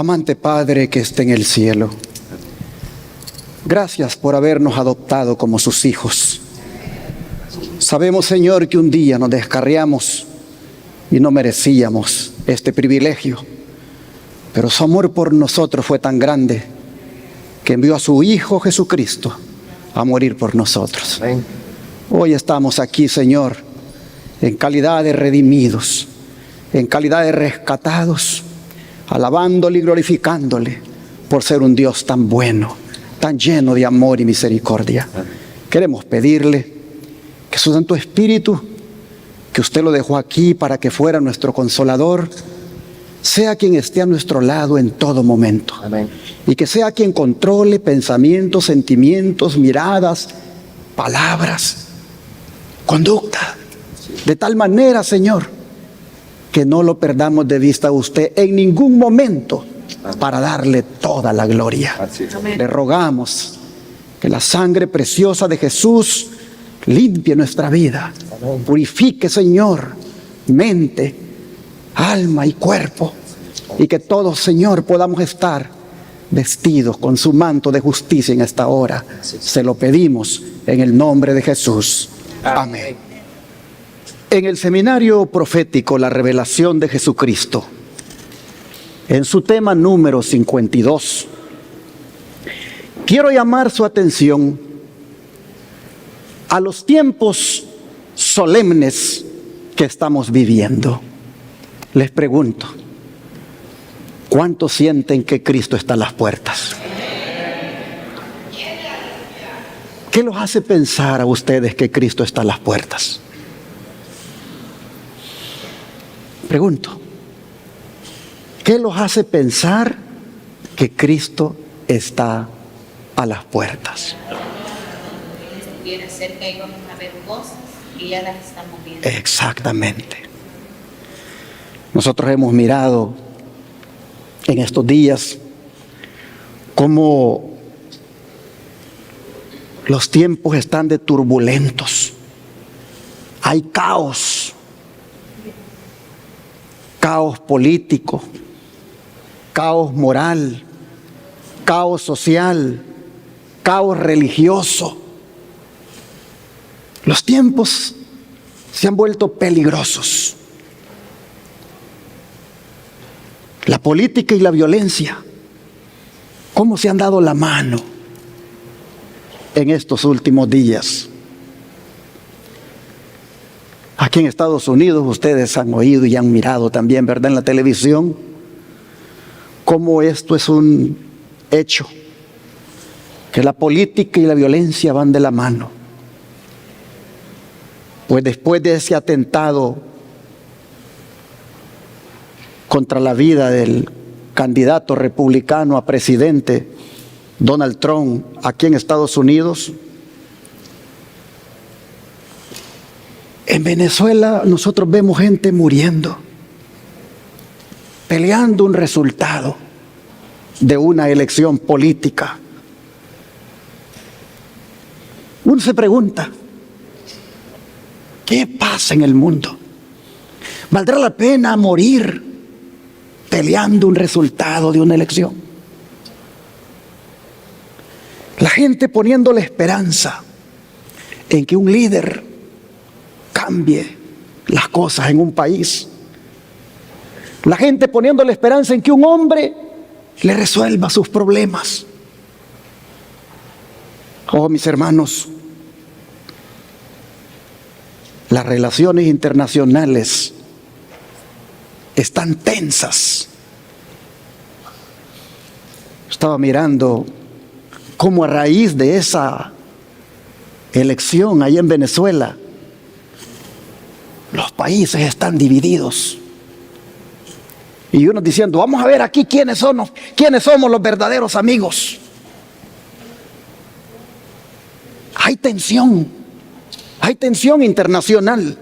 Amante Padre que está en el cielo, gracias por habernos adoptado como sus hijos. Sabemos, Señor, que un día nos descarriamos y no merecíamos este privilegio, pero su amor por nosotros fue tan grande que envió a su Hijo Jesucristo a morir por nosotros. Amén. Hoy estamos aquí, Señor, en calidad de redimidos, en calidad de rescatados, alabándole y glorificándole por ser un Dios tan bueno, tan lleno de amor y misericordia. Queremos pedirle que su Santo Espíritu, que usted lo dejó aquí para que fuera nuestro consolador, sea quien esté a nuestro lado en todo momento. Amén. Y que sea quien controle pensamientos, sentimientos, miradas, palabras, conducta, de tal manera, Señor, que no lo perdamos de vista a usted en ningún momento para darle toda la gloria. Amén. Le rogamos que la sangre preciosa de Jesús limpie nuestra vida. Amén. Purifique, Señor, mente, alma y cuerpo. Y que todos, Señor, podamos estar vestidos con su manto de justicia en esta hora. Se lo pedimos en el nombre de Jesús. Amén. En el seminario profético La Revelación de Jesucristo, en su tema número 52, quiero llamar su atención a los tiempos solemnes que estamos viviendo. Les pregunto, ¿cuántos sienten que Cristo está a las puertas? ¿Qué los hace pensar a ustedes que Cristo está a las puertas? Pregunto, ¿qué los hace pensar que Cristo está a las puertas? Viene cerca y vamos a ver cosas y ya las estamos viendo. Exactamente. Nosotros hemos mirado en estos días cómo los tiempos están de turbulentos. Hay caos. Caos político, caos moral, caos social, caos religioso. Los tiempos se han vuelto peligrosos. La política y la violencia, ¿cómo se han dado la mano en estos últimos días? Aquí en Estados Unidos ustedes han oído y han mirado también, ¿verdad?, en la televisión, cómo esto es un hecho, que la política y la violencia van de la mano. Pues después de ese atentado contra la vida del candidato republicano a presidente, Donald Trump, aquí en Estados Unidos, en Venezuela nosotros vemos gente muriendo, peleando un resultado de una elección política. Uno se pregunta, ¿qué pasa en el mundo? ¿Valdrá la pena morir peleando un resultado de una elección? La gente poniendo la esperanza en que un líder cambie las cosas en un país. La gente poniendo la esperanza en que un hombre le resuelva sus problemas. Oh, mis hermanos, las relaciones internacionales están tensas. Estaba mirando cómo a raíz de esa elección ahí en Venezuela, los países están divididos. Y unos diciendo, vamos a ver aquí quiénes somos los verdaderos amigos. Hay tensión internacional.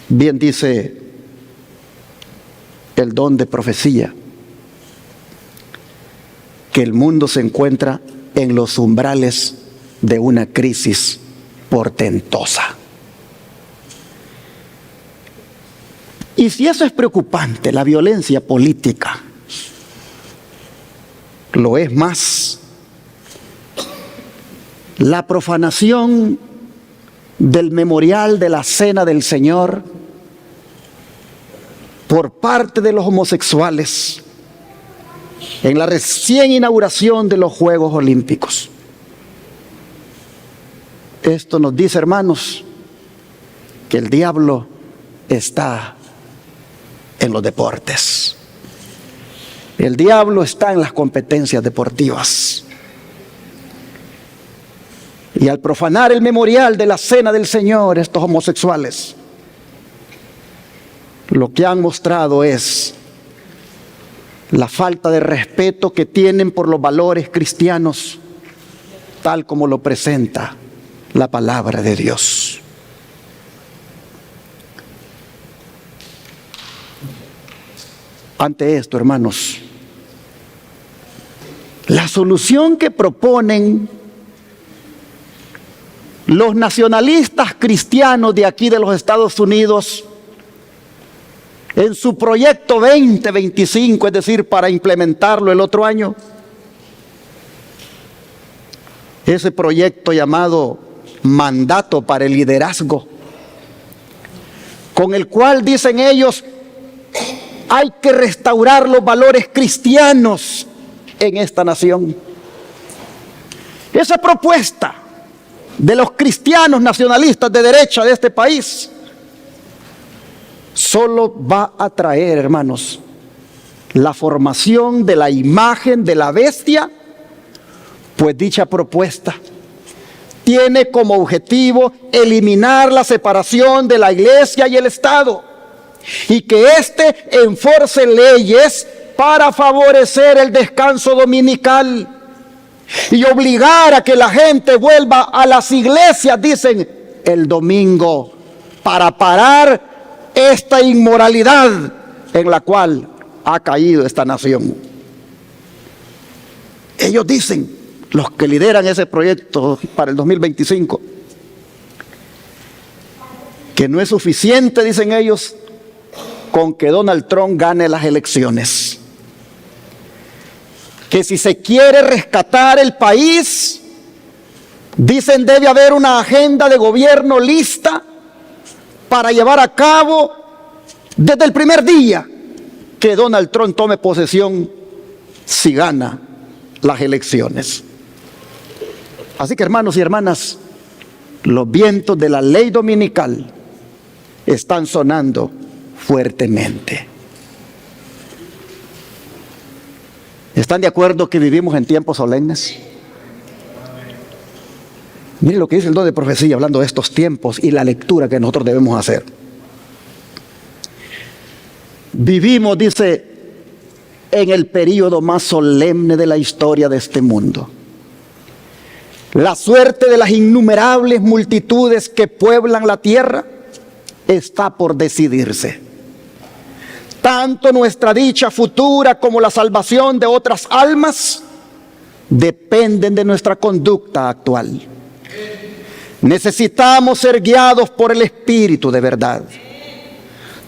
Bien dice el don de profecía, que el mundo se encuentra en los umbrales de una crisis portentosa. Y si eso es preocupante, la violencia política lo es más. La profanación del memorial de la Cena del Señor por parte de los homosexuales en la recién inauguración de los Juegos Olímpicos. Esto nos dice, hermanos, que el diablo está en los deportes. El diablo está en las competencias deportivas. Y al profanar el memorial de la Cena del Señor, estos homosexuales, lo que han mostrado es la falta de respeto que tienen por los valores cristianos, tal como lo presenta la palabra de Dios. Ante esto, hermanos, la solución que proponen los nacionalistas cristianos de aquí de los Estados Unidos en su proyecto 2025, es decir, para implementarlo el otro año, ese proyecto llamado Mandato para el Liderazgo, con el cual dicen ellos hay que restaurar los valores cristianos en esta nación. Esa propuesta de los cristianos nacionalistas de derecha de este país solo va a traer, hermanos, la formación de la imagen de la bestia, pues dicha propuesta tiene como objetivo eliminar la separación de la iglesia y el Estado, y que éste enforce leyes para favorecer el descanso dominical y obligar a que la gente vuelva a las iglesias, dicen, el domingo, para parar esta inmoralidad en la cual ha caído esta nación. Ellos dicen, los que lideran ese proyecto para el 2025, que no es suficiente, dicen ellos, con que Donald Trump gane las elecciones. Que si se quiere rescatar el país, dicen, debe haber una agenda de gobierno lista para llevar a cabo desde el primer día que Donald Trump tome posesión si gana las elecciones. Así que, hermanos y hermanas, los vientos de la ley dominical están sonando fuertemente. ¿Están de acuerdo que vivimos en tiempos solemnes? Miren lo que dice el don de profecía hablando de estos tiempos y la lectura que nosotros debemos hacer. Vivimos, dice, en el período más solemne de la historia de este mundo. La suerte de las innumerables multitudes que pueblan la tierra está por decidirse. Tanto nuestra dicha futura como la salvación de otras almas dependen de nuestra conducta actual. Necesitamos ser guiados por el Espíritu de verdad.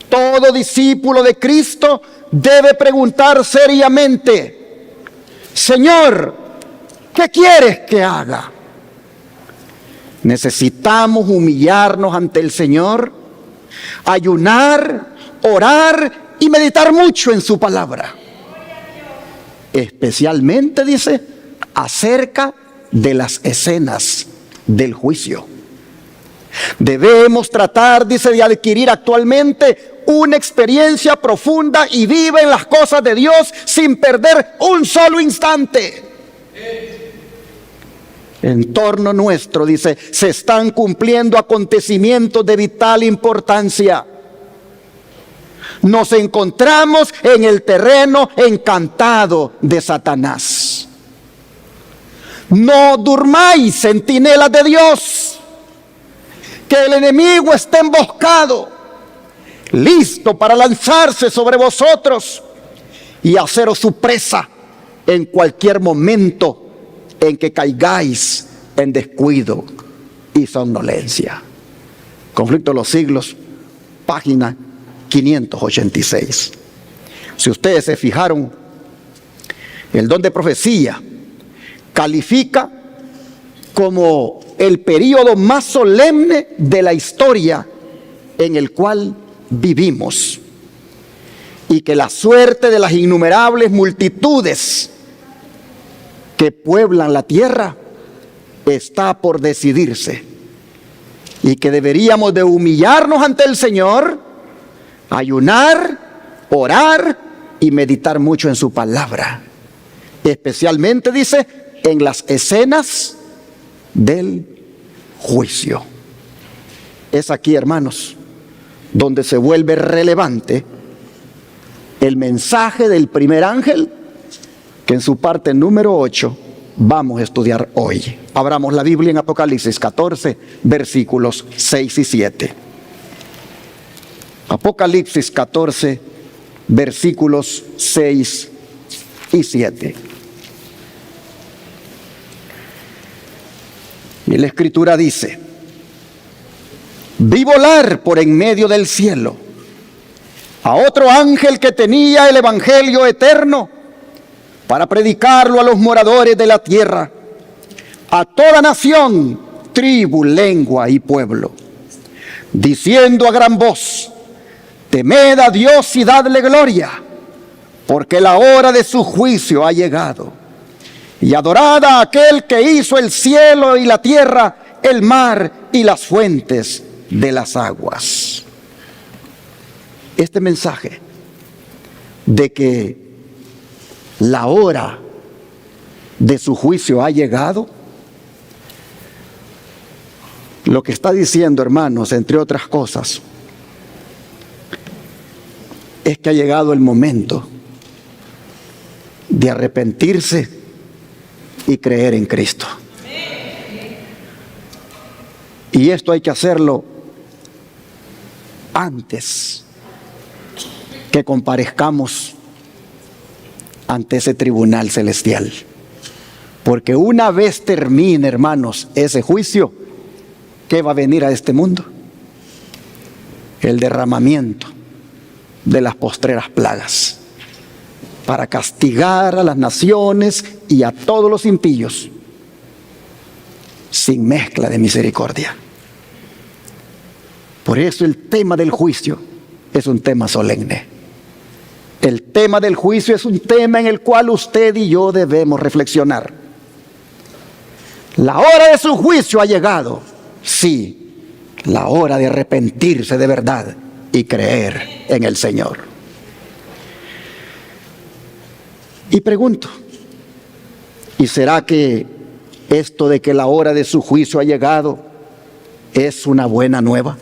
Todo discípulo de Cristo debe preguntar seriamente: Señor, ¿qué quieres que haga? Necesitamos humillarnos ante el Señor, ayunar, orar y meditar mucho en su palabra. Especialmente, dice, acerca de las escenas del juicio. Debemos tratar, dice, de adquirir actualmente una experiencia profunda y viva en las cosas de Dios sin perder un solo instante. En torno nuestro, dice, se están cumpliendo acontecimientos de vital importancia. Nos encontramos en el terreno encantado de Satanás. No durmáis, centinelas de Dios, que el enemigo está emboscado, listo para lanzarse sobre vosotros y haceros su presa en cualquier momento en que caigáis en descuido y somnolencia. Conflicto de los siglos, página 586. Si ustedes se fijaron, el don de profecía califica como el período más solemne de la historia en el cual vivimos, y que la suerte de las innumerables multitudes que pueblan la tierra está por decidirse, y que deberíamos de humillarnos ante el Señor, ayunar, orar y meditar mucho en su palabra, especialmente, dice, en las escenas del juicio. Es aquí, hermanos, donde se vuelve relevante el mensaje del primer ángel, que en su parte número 8 vamos a estudiar hoy. Abramos la Biblia en Apocalipsis 14, versículos 6 y 7. Apocalipsis 14, versículos 6 y 7. Y la Escritura dice: vi volar por en medio del cielo a otro ángel que tenía el evangelio eterno para predicarlo a los moradores de la tierra, a toda nación, tribu, lengua y pueblo, diciendo a gran voz: temed a Dios y dadle gloria, porque la hora de su juicio ha llegado, y adorad a aquel que hizo el cielo y la tierra, el mar y las fuentes de las aguas. Este mensaje de que la hora de su juicio ha llegado, lo que está diciendo, hermanos, entre otras cosas, es que ha llegado el momento de arrepentirse y creer en Cristo. Y esto hay que hacerlo antes que comparezcamos ante ese tribunal celestial. Porque una vez termine, hermanos, ese juicio, ¿qué va a venir a este mundo? El derramamiento de las postreras plagas, para castigar a las naciones y a todos los impíos, sin mezcla de misericordia. Por eso el tema del juicio es un tema solemne. El tema del juicio es un tema en el cual usted y yo debemos reflexionar. La hora de su juicio ha llegado. Sí, la hora de arrepentirse de verdad y creer en el Señor. Y pregunto, ¿y será que esto de que la hora de su juicio ha llegado es una buena nueva?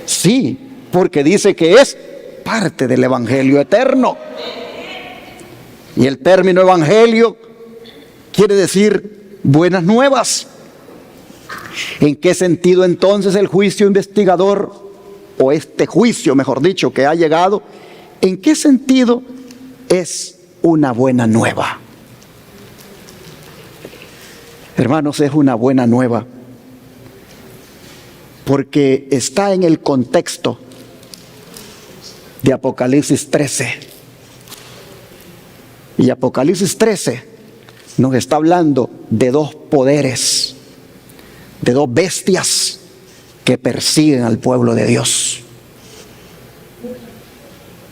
Sí, porque dice que es parte del evangelio eterno. Y el término evangelio quiere decir buenas nuevas. ¿En qué sentido entonces el juicio investigador, o este juicio, mejor dicho, que ha llegado, en qué sentido es una buena nueva? Hermanos, es una buena nueva porque está en el contexto de Apocalipsis 13. Y Apocalipsis 13 nos está hablando de dos poderes, de dos bestias que persiguen al pueblo de Dios.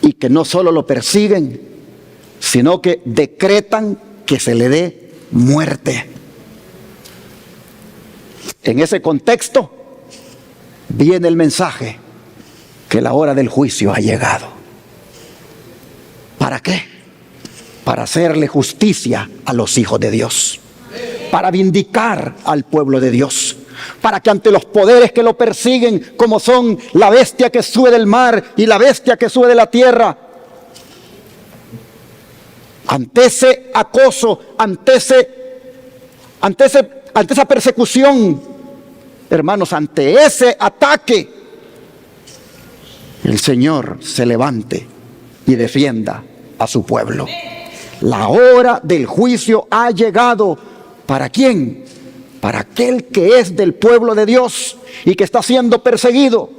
Y que no solo lo persiguen, sino que decretan que se le dé muerte. En ese contexto viene el mensaje que la hora del juicio ha llegado. ¿Para qué? Para hacerle justicia a los hijos de Dios, para vindicar al pueblo de Dios, para que ante los poderes que lo persiguen, como son la bestia que sube del mar y la bestia que sube de la tierra, ante ese acoso, ante esa persecución, hermanos, ante ese ataque, el Señor se levante y defienda a su pueblo. La hora del juicio ha llegado. ¿Para quién? Para aquel que es del pueblo de Dios y que está siendo perseguido,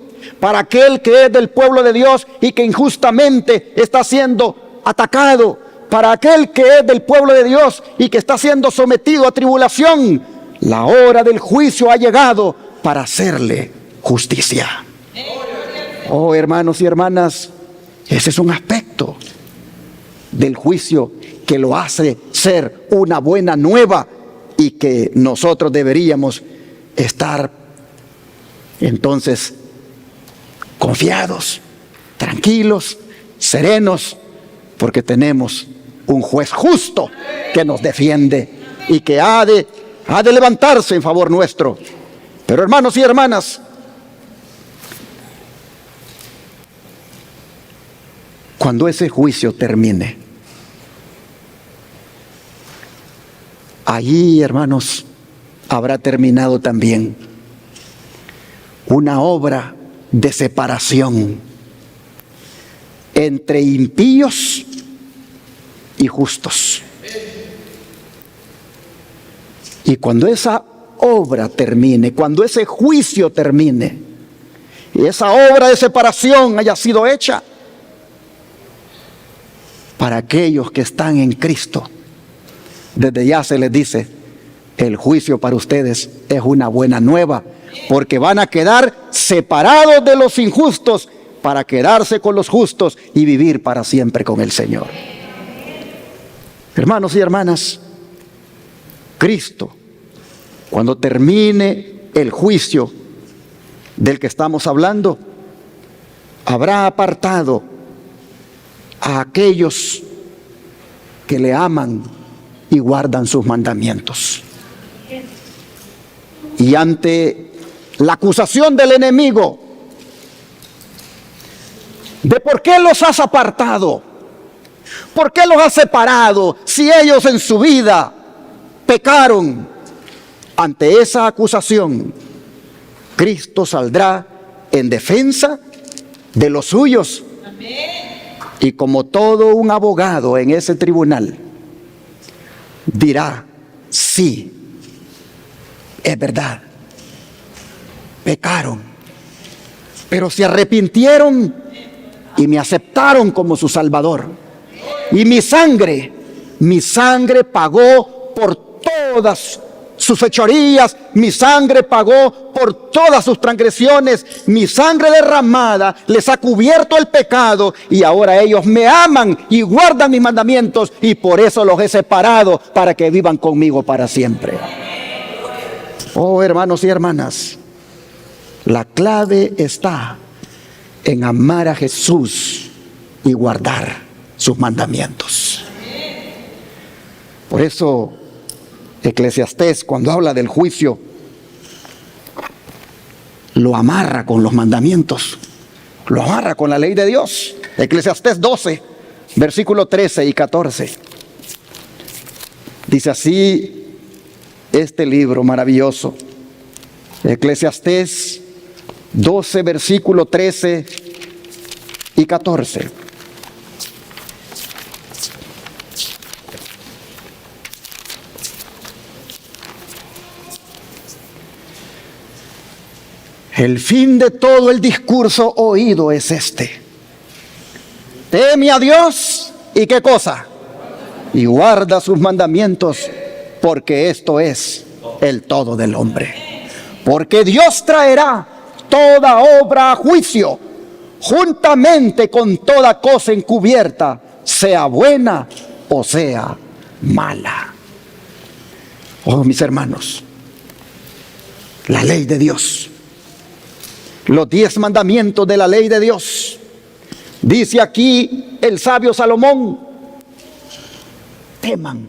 para aquel que es del pueblo de Dios y que injustamente está siendo atacado, para aquel que es del pueblo de Dios y que está siendo sometido a tribulación. La hora del juicio ha llegado para hacerle justicia. Oh, hermanos y hermanas, ese es un aspecto del juicio que lo hace ser una buena nueva y que nosotros deberíamos estar entonces confiados, tranquilos, serenos, porque tenemos un juez justo que nos defiende y que ha de levantarse en favor nuestro. Pero hermanos y hermanas, cuando ese juicio termine, allí, hermanos, habrá terminado también una obra de separación entre impíos y justos. Y cuando esa obra termine, cuando ese juicio termine, y esa obra de separación haya sido hecha, para aquellos que están en Cristo, desde ya se les dice, el juicio para ustedes es una buena nueva, porque van a quedar separados de los injustos para quedarse con los justos y vivir para siempre con el Señor. Hermanos y hermanas, Cristo, cuando termine el juicio del que estamos hablando, habrá apartado a aquellos que le aman y guardan sus mandamientos. Y ante la acusación del enemigo de por qué los has apartado, por qué los has separado, si ellos en su vida pecaron, ante esa acusación, Cristo saldrá en defensa de los suyos. Y como todo un abogado en ese tribunal, dirá, sí, es verdad, pecaron, pero se arrepintieron y me aceptaron como su Salvador. Y mi sangre pagó por todas sus fechorías, mi sangre pagó por todas sus transgresiones, mi sangre derramada les ha cubierto el pecado y ahora ellos me aman y guardan mis mandamientos y por eso los he separado para que vivan conmigo para siempre. Oh, hermanos y hermanas, la clave está en amar a Jesús y guardar sus mandamientos. Por eso Eclesiastés, cuando habla del juicio, lo amarra con los mandamientos, lo amarra con la ley de Dios. Eclesiastés 12, versículo 13 y 14. Dice así este libro maravilloso. Eclesiastés 12, versículo 13 y 14. El fin de todo el discurso oído es este: teme a Dios y ¿qué cosa? Y guarda sus mandamientos, porque esto es el todo del hombre. Porque Dios traerá toda obra a juicio, juntamente con toda cosa encubierta, sea buena o sea mala. Oh, mis hermanos, la ley de Dios, los 10 mandamientos de la ley de Dios. Dice aquí el sabio Salomón: teman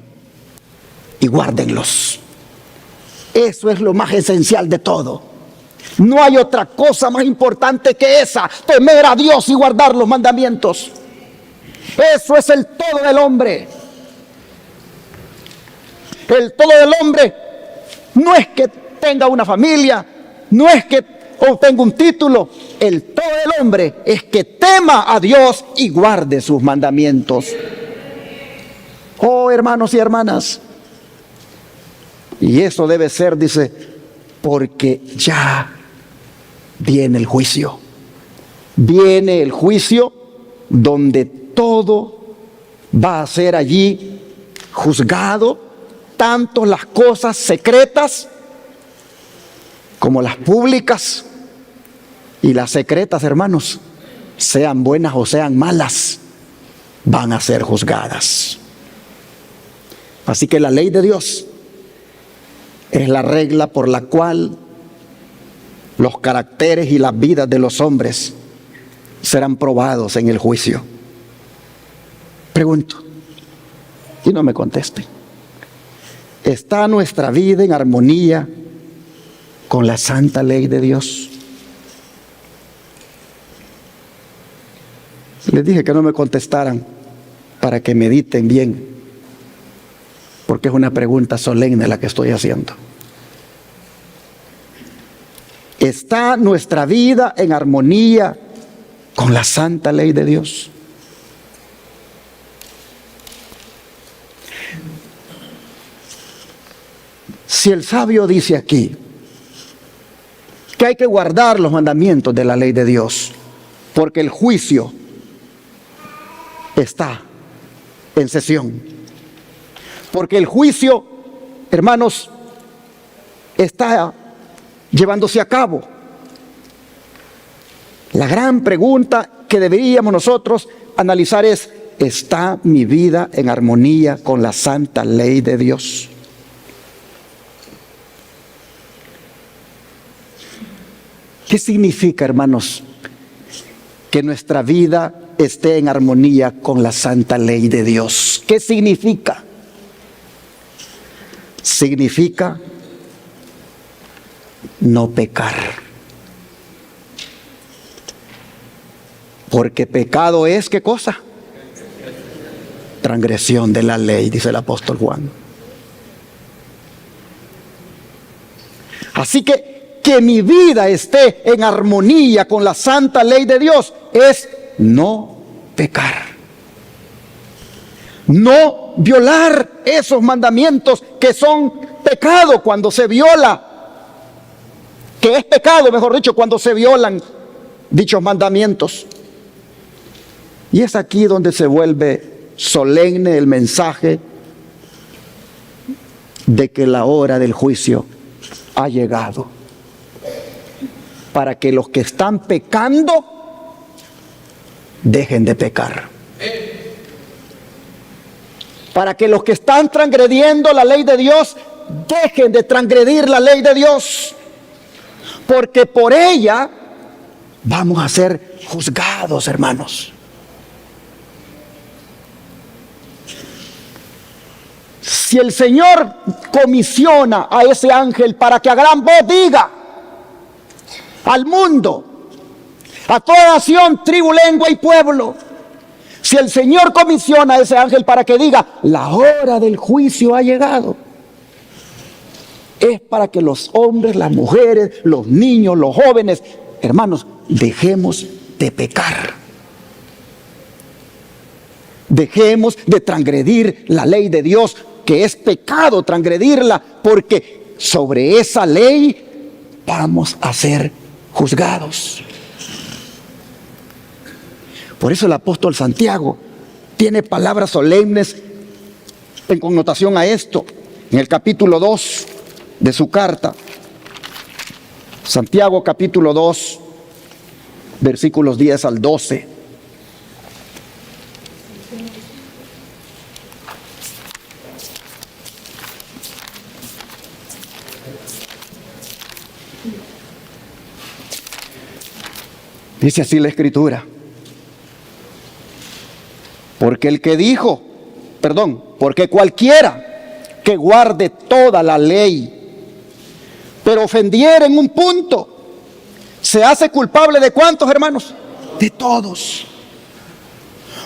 y guárdenlos. Eso es lo más esencial de todo. No hay otra cosa más importante que esa: temer a Dios y guardar los mandamientos. Eso es el todo del hombre. El todo del hombre no es que tenga una familia, no es que obtenga un título. El todo del hombre es que tema a Dios y guarde sus mandamientos. Oh, hermanos y hermanas, y eso debe ser, dice, porque ya viene el juicio. viene el juicio donde todo va a ser allí juzgado, tanto las cosas secretas como las públicas. Y las secretas, hermanos, sean buenas o sean malas, van a ser juzgadas. Así que la ley de Dios es la regla por la cual los caracteres y las vidas de los hombres serán probados en el juicio. Pregunto, y no me conteste. ¿Está nuestra vida en armonía con la santa ley de Dios? Les dije que no me contestaran para que mediten bien, porque es una pregunta solemne la que estoy haciendo. ¿Está nuestra vida en armonía con la santa ley de Dios? Si el sabio dice aquí que hay que guardar los mandamientos de la ley de Dios, porque el juicio está en sesión, porque el juicio, hermanos, está llevándose a cabo. La gran pregunta que deberíamos nosotros analizar es: ¿está mi vida en armonía con la santa ley de Dios? ¿Qué significa, hermanos, que nuestra vida esté en armonía con la santa ley de Dios? ¿Qué significa? Significa no pecar. Porque pecado es, ¿qué cosa? Transgresión de la ley, dice el apóstol Juan. Así que mi vida esté en armonía con la santa ley de Dios es no pecar. No violar esos mandamientos que son pecado cuando se viola. Que es pecado, mejor dicho, cuando se violan dichos mandamientos. Y es aquí donde se vuelve solemne el mensaje de que la hora del juicio ha llegado, para que los que están pecando dejen de pecar, para que los que están transgrediendo la ley de Dios dejen de transgredir la ley de Dios, porque por ella vamos a ser juzgados, hermanos. Si el Señor comisiona a ese ángel para que a gran voz diga al mundo, a toda nación, tribu, lengua y pueblo, si el Señor comisiona a ese ángel para que diga: la hora del juicio ha llegado, es para que los hombres, las mujeres, los niños, los jóvenes, hermanos, dejemos de pecar. Dejemos de transgredir la ley de Dios, que es pecado transgredirla, porque sobre esa ley vamos a ser juzgados. Por eso el apóstol Santiago tiene palabras solemnes en connotación a esto. En el capítulo 2 de su carta, Santiago capítulo 2, versículos 10 al 12. Dice así la Escritura: porque cualquiera que guarde toda la ley, pero ofendiera en un punto, se hace culpable ¿de cuántos, hermanos? De todos.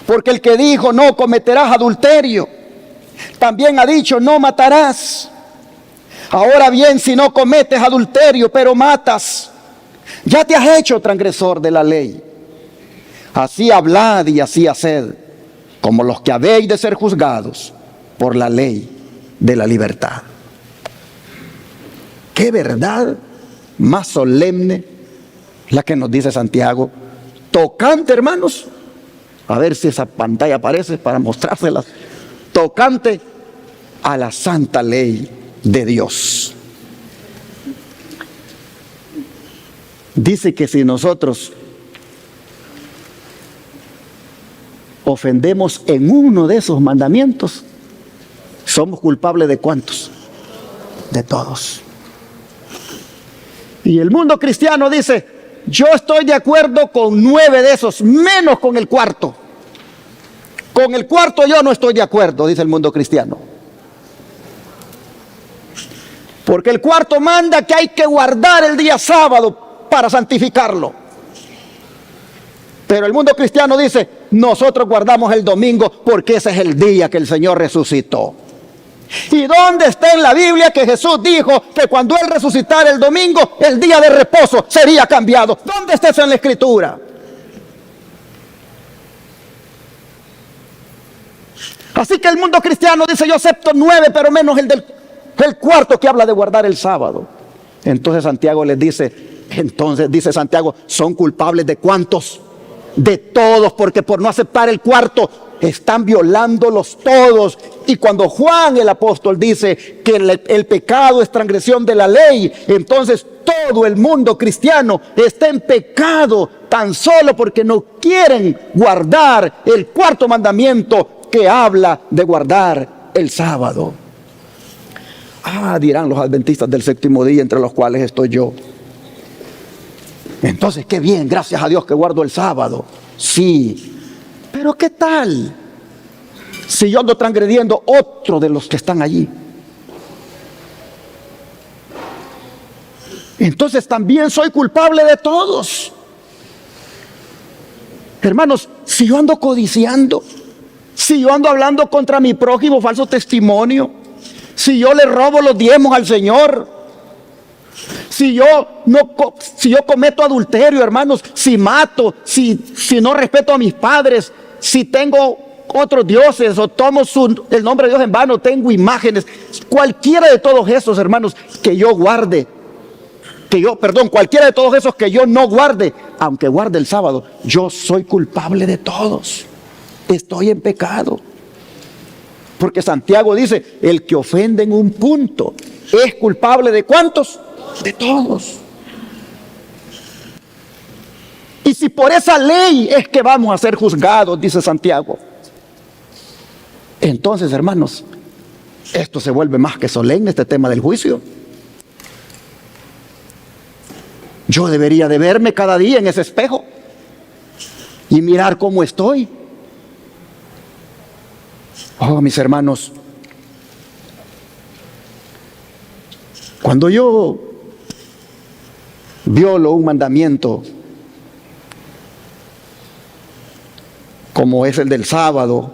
Porque el que dijo: no cometerás adulterio, también ha dicho: no matarás. Ahora bien, si no cometes adulterio, pero matas, ya te has hecho transgresor de la ley. Así hablad y así haced, como los que habéis de ser juzgados por la ley de la libertad. Qué verdad más solemne la que nos dice Santiago: tocante, hermanos, a ver si esa pantalla aparece para mostrárselas, tocante a la santa ley de Dios. Dice que si nosotros ofendemos en uno de esos mandamientos, somos culpables ¿de cuántos? De todos. Y el mundo cristiano dice, yo estoy de acuerdo con 9 de esos, menos con el cuarto. Con el cuarto yo no estoy de acuerdo, dice el mundo cristiano. Porque el cuarto manda que hay que guardar el día sábado para santificarlo. Pero el mundo cristiano dice, nosotros guardamos el domingo porque ese es el día que el Señor resucitó. ¿Y dónde está en la Biblia que Jesús dijo que cuando Él resucitara el domingo, el día de reposo sería cambiado? ¿Dónde está eso en la Escritura? Así que el mundo cristiano dice, yo acepto 9, pero menos el cuarto que habla de guardar el sábado. Entonces Santiago les dice, dice Santiago, ¿son culpables de cuántos? De todos, porque por no aceptar el cuarto están violándolos todos. Y cuando Juan el apóstol dice que el pecado es transgresión de la ley, entonces todo el mundo cristiano está en pecado tan solo porque no quieren guardar el cuarto mandamiento que habla de guardar el sábado. Dirán los adventistas del séptimo día, entre los cuales estoy yo. Entonces, qué bien, gracias a Dios que guardo el sábado. Sí, pero ¿qué tal si yo ando transgrediendo otro de los que están allí? Entonces también soy culpable de todos. Hermanos, si yo ando codiciando, si yo ando hablando contra mi prójimo, falso testimonio, si yo le robo los diezmos al Señor, si yo cometo adulterio, hermanos, si mato, si no respeto a mis padres, si tengo otros dioses o tomo el nombre de Dios en vano, tengo imágenes, cualquiera de todos esos, hermanos, que yo guarde, cualquiera de todos esos que yo no guarde, aunque guarde el sábado, yo soy culpable de todos. Estoy en pecado. Porque Santiago dice, el que ofende en un punto es culpable de ¿cuántos? De todos. Y si por esa ley es que vamos a ser juzgados, dice Santiago, entonces, hermanos, esto se vuelve más que solemne, este tema del juicio. Yo debería de verme cada día en ese espejo y mirar cómo estoy. Oh, mis hermanos, cuando yo violo un mandamiento como es el del sábado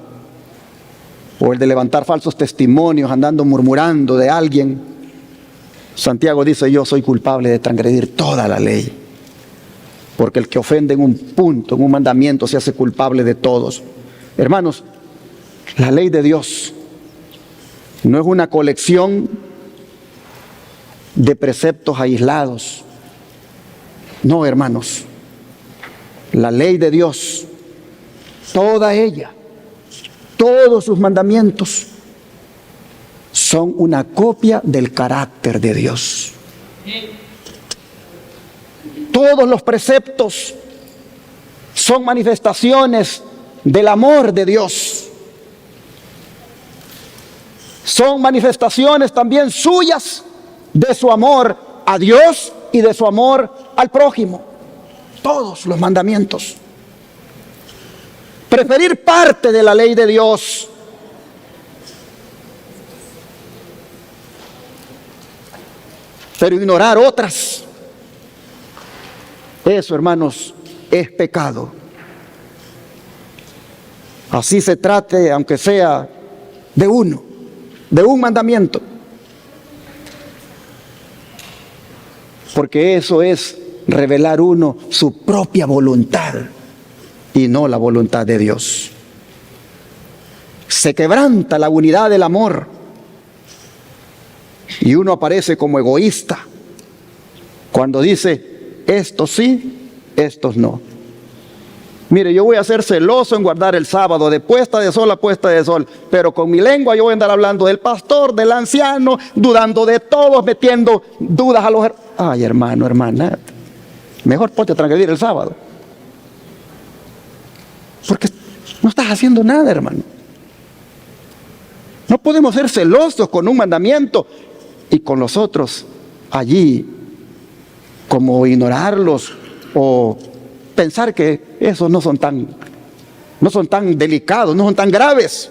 o el de levantar falsos testimonios andando murmurando de alguien, Santiago dice, yo soy culpable de transgredir toda la ley, porque el que ofende en un punto, en un mandamiento, se hace culpable de todos. Hermanos, la ley de Dios no es una colección de preceptos aislados. No, hermanos. La ley de Dios, toda ella, todos sus mandamientos, son una copia del carácter de Dios. Todos los preceptos son manifestaciones del amor de Dios. Son manifestaciones también suyas de su amor a Dios y de su amor al prójimo. Todos los mandamientos. Preferir parte de la ley de Dios pero ignorar otras, eso, hermanos, es pecado. Así se trate, aunque sea de un mandamiento, porque eso es revelar uno su propia voluntad y no la voluntad de Dios. Se quebranta la unidad del amor y uno aparece como egoísta cuando dice estos sí, estos no. Mire, yo voy a ser celoso en guardar el sábado, de puesta de sol a puesta de sol, pero con mi lengua yo voy a andar hablando del pastor, del anciano, dudando de todos, metiendo dudas a los... Ay, hermano, hermana, mejor ponte a transgredir el sábado. Porque no estás haciendo nada, hermano. No podemos ser celosos con un mandamiento y con los otros allí, como ignorarlos o pensar que esos no son tan delicados, no son tan graves.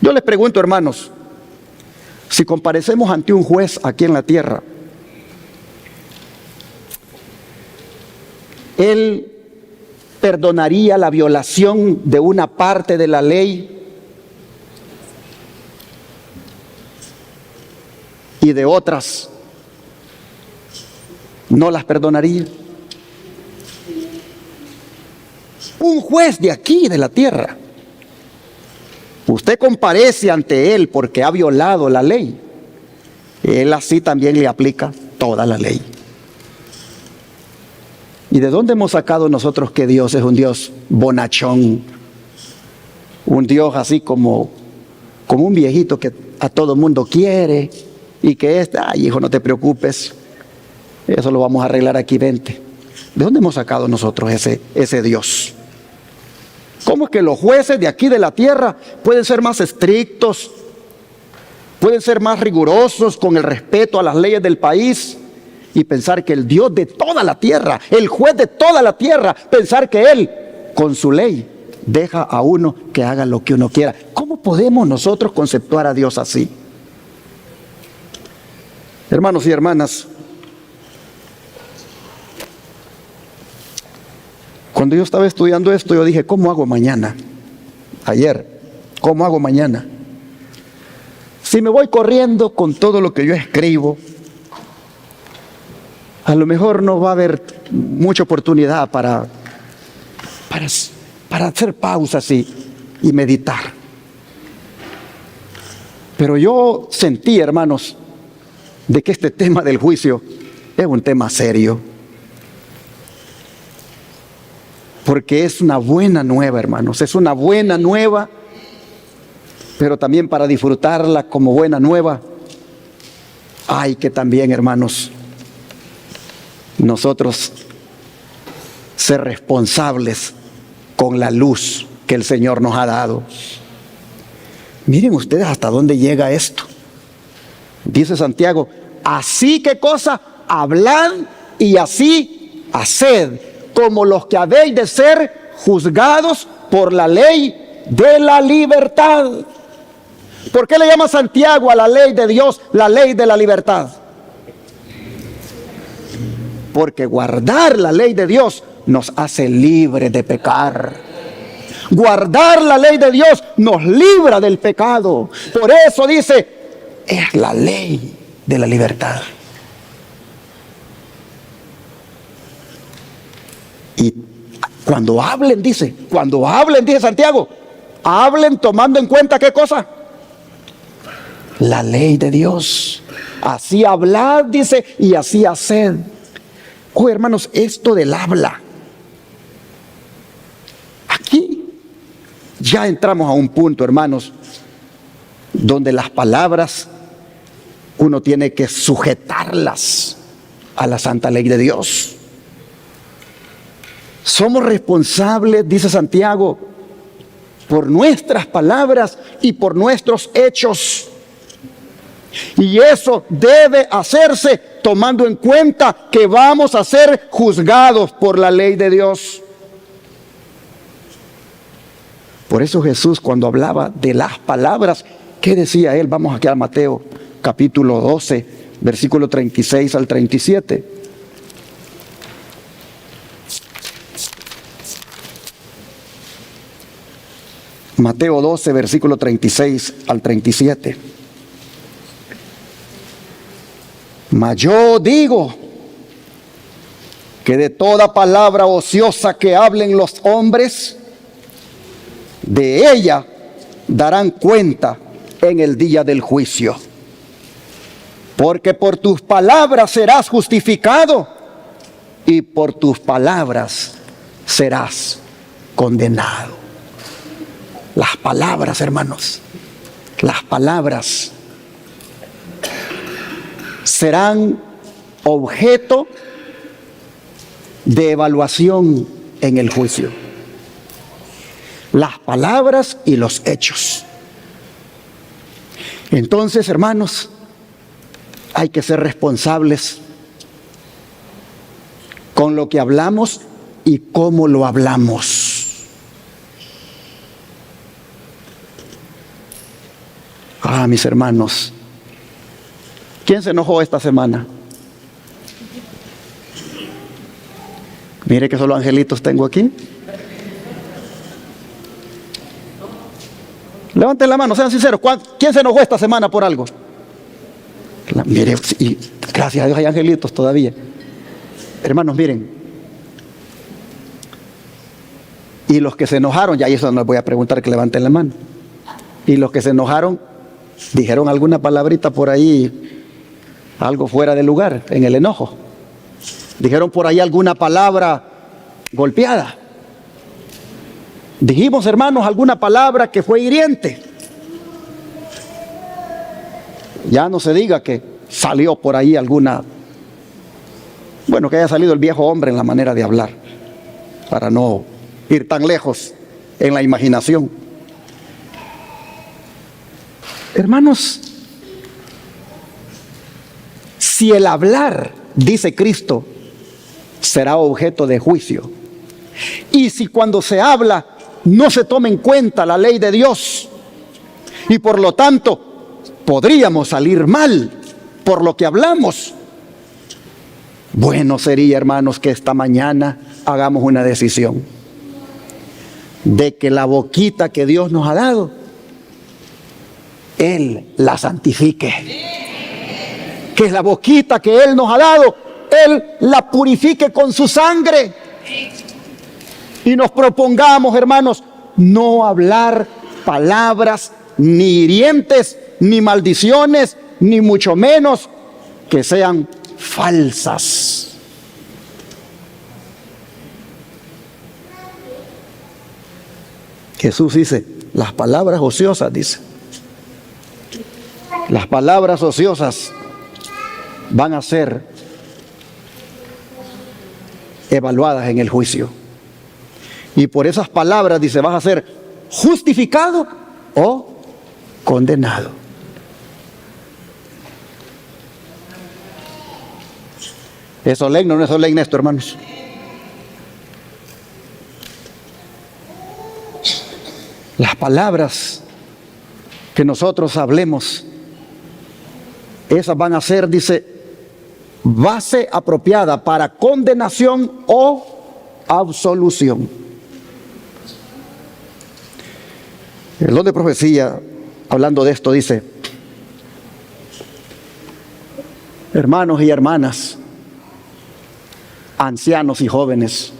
Yo les pregunto, hermanos, si comparecemos ante un juez aquí en la tierra, ¿él perdonaría la violación de una parte de la ley y de otras no las perdonaría? Un juez de aquí, de la tierra, usted comparece ante él porque ha violado la ley, él así también le aplica toda la ley. ¿Y de dónde hemos sacado nosotros que Dios es un Dios bonachón? Un Dios así como un viejito que a todo mundo quiere y que ay hijo, no te preocupes, eso lo vamos a arreglar aquí, vente. ¿De dónde hemos sacado nosotros ese Dios? ¿Cómo es que los jueces de aquí de la tierra pueden ser más estrictos, pueden ser más rigurosos con el respeto a las leyes del país y pensar que el Dios de toda la tierra, el juez de toda la tierra, pensar que Él con su ley deja a uno que haga lo que uno quiera? ¿Cómo podemos nosotros conceptuar a Dios así? Hermanos y hermanas, cuando yo estaba estudiando esto, yo dije, ¿cómo hago mañana? Ayer, ¿cómo hago mañana? Si me voy corriendo con todo lo que yo escribo, a lo mejor no va a haber mucha oportunidad para hacer pausas y meditar. Pero yo sentí, hermanos, de que este tema del juicio es un tema serio. Porque es una buena nueva, hermanos, es una buena nueva, pero también para disfrutarla como buena nueva, hay que también, hermanos, nosotros ser responsables con la luz que el Señor nos ha dado. Miren ustedes hasta dónde llega esto. Dice Santiago, así que cosa, hablad y así haced, como los que habéis de ser juzgados por la ley de la libertad. ¿Por qué le llama Santiago a la ley de Dios la ley de la libertad? Porque guardar la ley de Dios nos hace libres de pecar. Guardar la ley de Dios nos libra del pecado. Por eso dice, es la ley de la libertad. Y cuando hablen, dice Santiago, hablen tomando en cuenta ¿qué cosa? La ley de Dios. Así hablad, dice, y así haced. Oh, hermanos, esto del habla. Aquí ya entramos a un punto, hermanos, donde las palabras uno tiene que sujetarlas a la santa ley de Dios. Somos responsables, dice Santiago, por nuestras palabras y por nuestros hechos. Y eso debe hacerse tomando en cuenta que vamos a ser juzgados por la ley de Dios. Por eso Jesús, cuando hablaba de las palabras, ¿qué decía él? Vamos aquí a Mateo capítulo 12, versículo 36 al 37. Mateo 12, versículo 36 al 37. Mas yo digo que de toda palabra ociosa que hablen los hombres, de ella darán cuenta en el día del juicio. Porque por tus palabras serás justificado y por tus palabras serás condenado. Las palabras, hermanos, las palabras serán objeto de evaluación en el juicio. Las palabras y los hechos. Entonces, hermanos, hay que ser responsables con lo que hablamos y cómo lo hablamos. Mis hermanos, ¿quién se enojó esta semana? Mire que solo angelitos tengo aquí. Levanten la mano, sean sinceros. ¿Quién se enojó esta semana por algo? Mire, y gracias a Dios hay angelitos todavía. Hermanos, miren. Y los que se enojaron, ya eso no les voy a preguntar, que levanten la mano. Y los que se enojaron, dijeron alguna palabrita por ahí, algo fuera de lugar, en el enojo. Dijeron por ahí alguna palabra golpeada. Dijimos, hermanos, alguna palabra que fue hiriente. Ya no se diga que salió por ahí alguna, bueno, que haya salido el viejo hombre en la manera de hablar, para no ir tan lejos en la imaginación. Hermanos, si el hablar, dice Cristo, será objeto de juicio, y si cuando se habla no se toma en cuenta la ley de Dios, y por lo tanto podríamos salir mal por lo que hablamos, bueno sería, hermanos, que esta mañana hagamos una decisión de que la boquita que Dios nos ha dado, Él la santifique. Que la boquita que Él nos ha dado, Él la purifique con su sangre. Y nos propongamos, hermanos, no hablar palabras ni hirientes, ni maldiciones, ni mucho menos que sean falsas. Jesús dice, las palabras ociosas, dice, las palabras ociosas van a ser evaluadas en el juicio. Y por esas palabras, dice, vas a ser justificado o condenado. ¿Es solemne o no es solemne esto, hermanos? Las palabras que nosotros hablemos, esas van a ser, dice, base apropiada para condenación o absolución. El don de profecía, hablando de esto, dice, hermanos y hermanas, ancianos y jóvenes,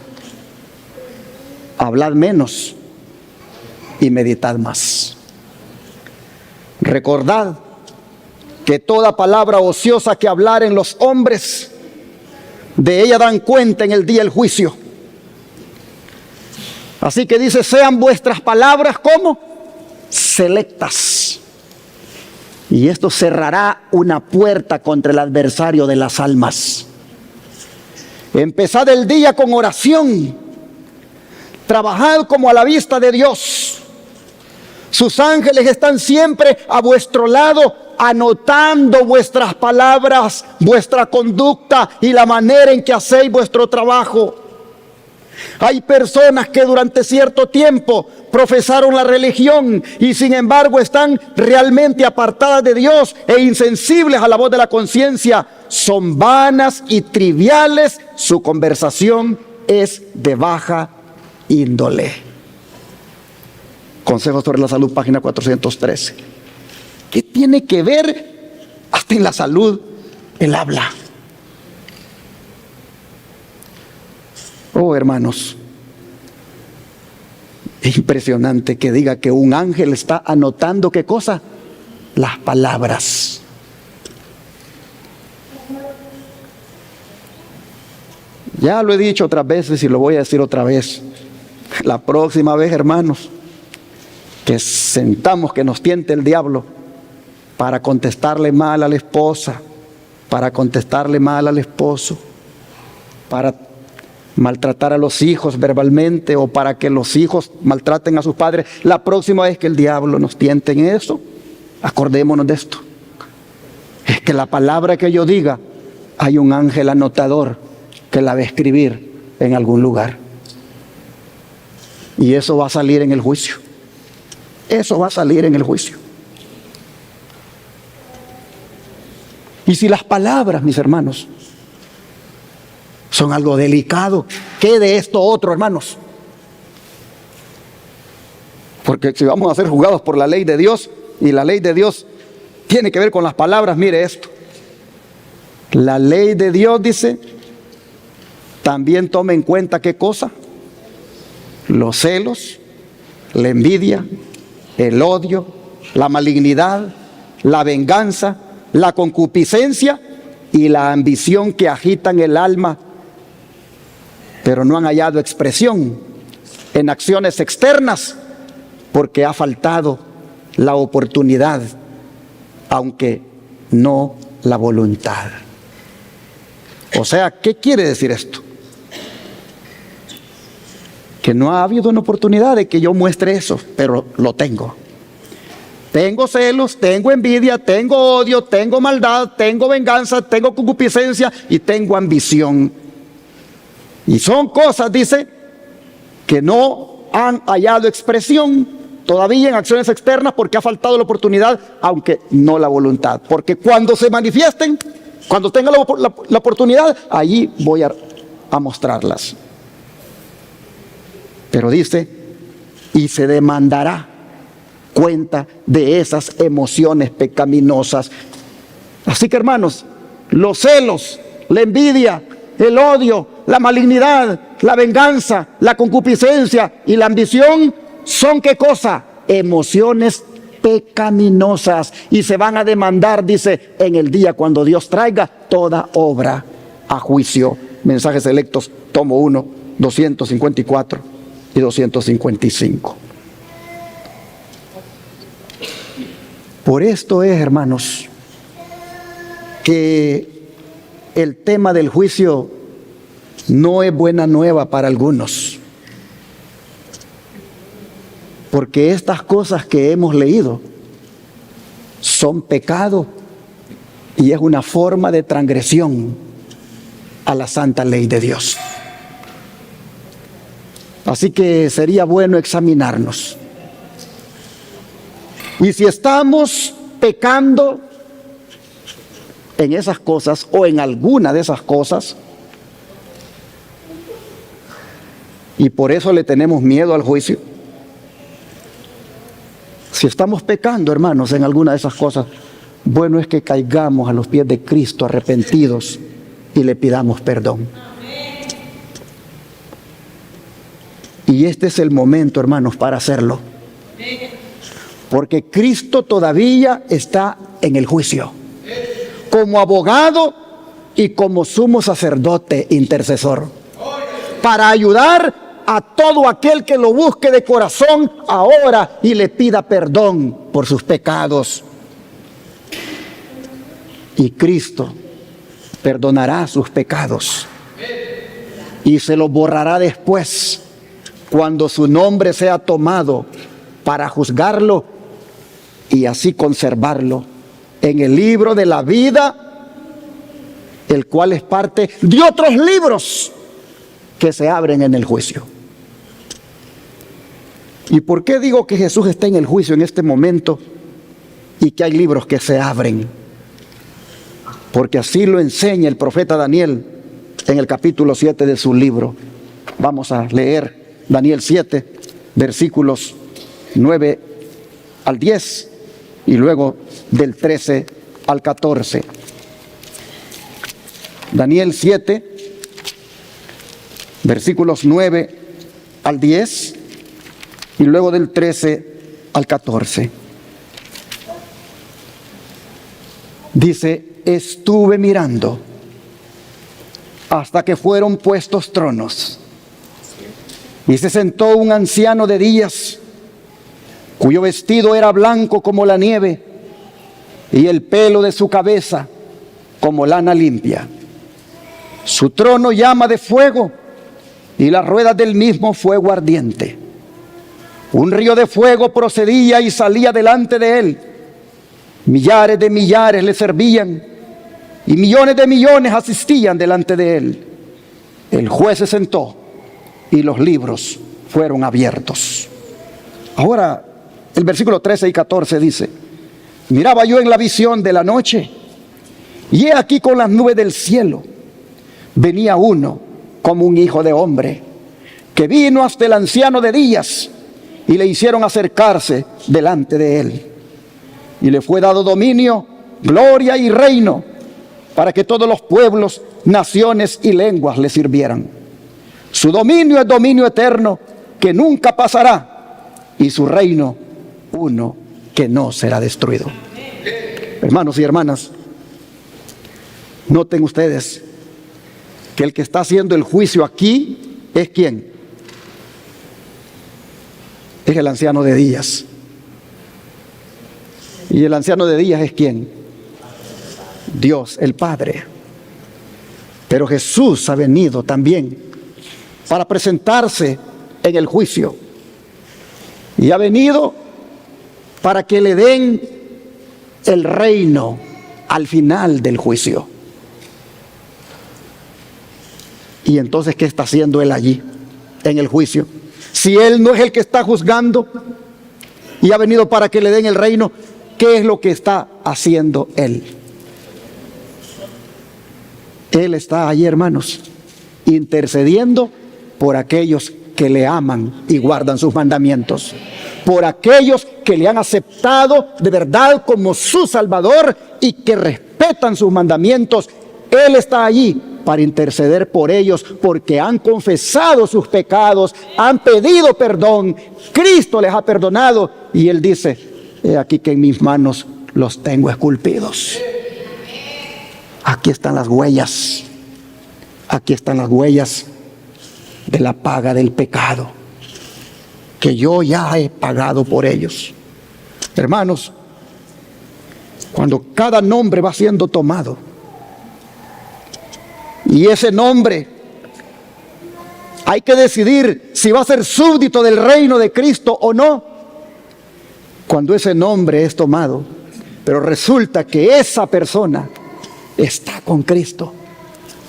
hablad menos y meditad más. Recordad que toda palabra ociosa que hablaren los hombres, de ella dan cuenta en el día del juicio. Así que dice, sean vuestras palabras como selectas. Y esto cerrará una puerta contra el adversario de las almas. Empezad el día con oración. Trabajad como a la vista de Dios. Sus ángeles están siempre a vuestro lado, anotando vuestras palabras, vuestra conducta y la manera en que hacéis vuestro trabajo. Hay personas que durante cierto tiempo profesaron la religión y sin embargo están realmente apartadas de Dios e insensibles a la voz de la conciencia. Son vanas y triviales, su conversación es de baja índole. Consejos sobre la salud, página 413. ¿Qué tiene que ver hasta en la salud el habla? Oh, hermanos, es impresionante que diga que un ángel está anotando, ¿qué cosa? Las palabras. Ya lo he dicho otras veces y lo voy a decir otra vez. La próxima vez, hermanos, que sentamos que nos tiente el diablo para contestarle mal a la esposa, para contestarle mal al esposo, para maltratar a los hijos verbalmente o para que los hijos maltraten a sus padres, la próxima vez que el diablo nos tiente en eso, acordémonos de esto. Es que la palabra que yo diga, hay un ángel anotador que la va a escribir en algún lugar. Y eso va a salir en el juicio. Eso va a salir en el juicio. Y si las palabras, mis hermanos, son algo delicado, ¿qué de esto otro, hermanos? Porque si vamos a ser juzgados por la ley de Dios, y la ley de Dios tiene que ver con las palabras, mire esto. La ley de Dios dice, también toma en cuenta ¿qué cosa? Los celos, la envidia, el odio, la malignidad, la venganza, la concupiscencia y la ambición que agitan el alma, pero no han hallado expresión en acciones externas porque ha faltado la oportunidad, aunque no la voluntad. O sea, ¿qué quiere decir esto? Que no ha habido una oportunidad de que yo muestre eso, pero lo tengo. Tengo celos, tengo envidia, tengo odio, tengo maldad, tengo venganza, tengo concupiscencia y tengo ambición. Y son cosas, dice, que no han hallado expresión todavía en acciones externas porque ha faltado la oportunidad, aunque no la voluntad. Porque cuando se manifiesten, cuando tenga la oportunidad, allí voy a mostrarlas. Pero dice, y se demandará cuenta de esas emociones pecaminosas. Así que, hermanos, los celos, la envidia, el odio, la malignidad, la venganza, la concupiscencia y la ambición son ¿qué cosa? Emociones pecaminosas, y se van a demandar, dice, en el día cuando Dios traiga toda obra a juicio. Mensajes Selectos, tomo 1, 254 y 255. Por esto es, hermanos, que el tema del juicio no es buena nueva para algunos. Porque estas cosas que hemos leído son pecado y es una forma de transgresión a la santa ley de Dios. Así que sería bueno examinarnos. Y si estamos pecando en esas cosas o en alguna de esas cosas, y por eso le tenemos miedo al juicio, si estamos pecando, hermanos, en alguna de esas cosas, bueno es que caigamos a los pies de Cristo arrepentidos y le pidamos perdón. Y este es el momento, hermanos, para hacerlo. Porque Cristo todavía está en el juicio, como abogado y como sumo sacerdote intercesor, para ayudar a todo aquel que lo busque de corazón ahora y le pida perdón por sus pecados. Y Cristo perdonará sus pecados y se los borrará después, cuando su nombre sea tomado para juzgarlo y así conservarlo en el libro de la vida, el cual es parte de otros libros que se abren en el juicio. ¿Y por qué digo que Jesús está en el juicio en este momento y que hay libros que se abren? Porque así lo enseña el profeta Daniel en el capítulo 7 de su libro. Vamos a leer Daniel 7, versículos 9 al 10 y luego del 13 al 14. Daniel 7, versículos 9 al 10 y luego del 13 al 14. Dice, estuve mirando hasta que fueron puestos tronos. Y se sentó un anciano de días, cuyo vestido era blanco como la nieve, y el pelo de su cabeza como lana limpia. Su trono llama de fuego, y las ruedas del mismo fuego ardiente. Un río de fuego procedía y salía delante de él. Millares de millares le servían, y millones de millones asistían delante de él. El juez se sentó, y los libros fueron abiertos. Ahora, el versículo 13 y 14 dice: miraba yo en la visión de la noche, y he aquí con las nubes del cielo venía uno como un hijo de hombre, que vino hasta el anciano de días, y le hicieron acercarse delante de él. Y le fue dado dominio, gloria y reino, para que todos los pueblos, naciones y lenguas le sirvieran. Su dominio es dominio eterno, que nunca pasará, y su reino uno que no será destruido. Hermanos y hermanas, noten ustedes que el que está haciendo el juicio aquí es ¿quién? Es el anciano de días. ¿Y el anciano de días es quién? Dios, el Padre. Pero Jesús ha venido también para presentarse en el juicio. Y ha venido para que le den el reino al final del juicio. Y entonces, ¿qué está haciendo él allí en el juicio? Si él no es el que está juzgando y ha venido para que le den el reino, ¿qué es lo que está haciendo él? Él está allí, hermanos, intercediendo por aquellos que le aman y guardan sus mandamientos, por aquellos que le han aceptado de verdad como su Salvador y que respetan sus mandamientos. Él está allí para interceder por ellos, porque han confesado sus pecados, han pedido perdón, Cristo les ha perdonado, y Él dice: he aquí que en mis manos los tengo esculpidos. Aquí están las huellas, aquí están las huellas de la paga del pecado, que yo ya he pagado por ellos. Hermanos, cuando cada nombre va siendo tomado, y ese nombre hay que decidir si va a ser súbdito del reino de Cristo o no. Cuando ese nombre es tomado, pero resulta que esa persona está con Cristo,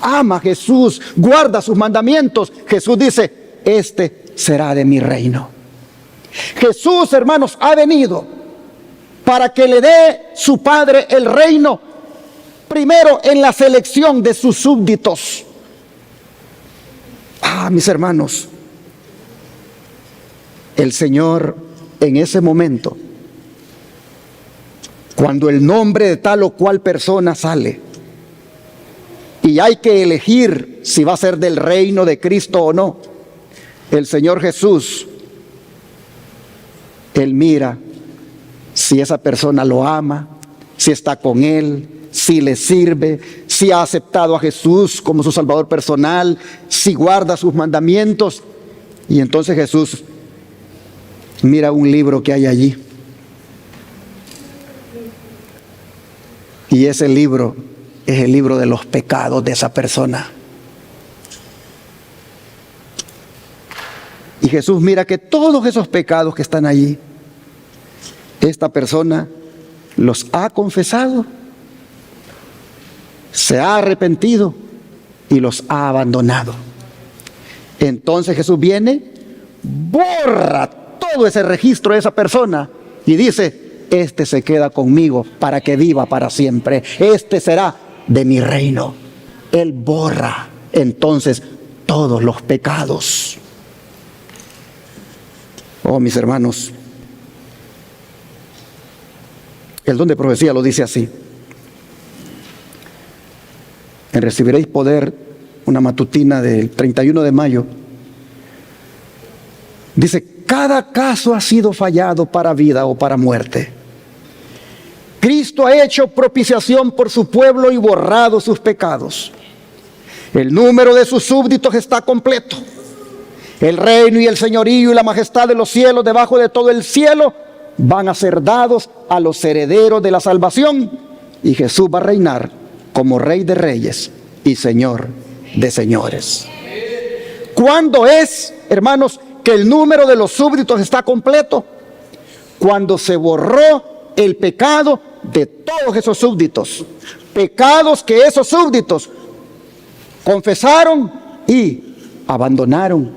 ama a Jesús, guarda sus mandamientos, Jesús dice: este será de mi reino. Jesús, hermanos, ha venido para que le dé su Padre el reino, primero en la selección de sus súbditos. Mis hermanos, el Señor en ese momento, cuando el nombre de tal o cual persona sale y hay que elegir si va a ser del reino de Cristo o no, el Señor Jesús, Él mira si esa persona lo ama, si está con Él, si le sirve, si ha aceptado a Jesús como su Salvador personal, si guarda sus mandamientos. Y entonces Jesús mira un libro que hay allí, y ese libro es el libro de los pecados de esa persona. Y Jesús mira que todos esos pecados que están allí, esta persona los ha confesado, se ha arrepentido y los ha abandonado. Entonces Jesús viene, borra todo ese registro de esa persona y dice: este se queda conmigo para que viva para siempre, este será de mi reino. Él borra entonces todos los pecados. Oh, mis hermanos, el don de profecía lo dice así: recibiréis poder, una matutina del 31 de mayo, dice: cada caso ha sido fallado para vida o para muerte. Cristo ha hecho propiciación por su pueblo y borrado sus pecados. El número de sus súbditos está completo. El reino y el señorío y la majestad de los cielos debajo de todo el cielo van a ser dados a los herederos de la salvación. Y Jesús va a reinar como Rey de reyes y Señor de señores. ¿Cuándo es, hermanos, que el número de los súbditos está completo? Cuando se borró el pecado de todos esos súbditos. Pecados que esos súbditos confesaron y abandonaron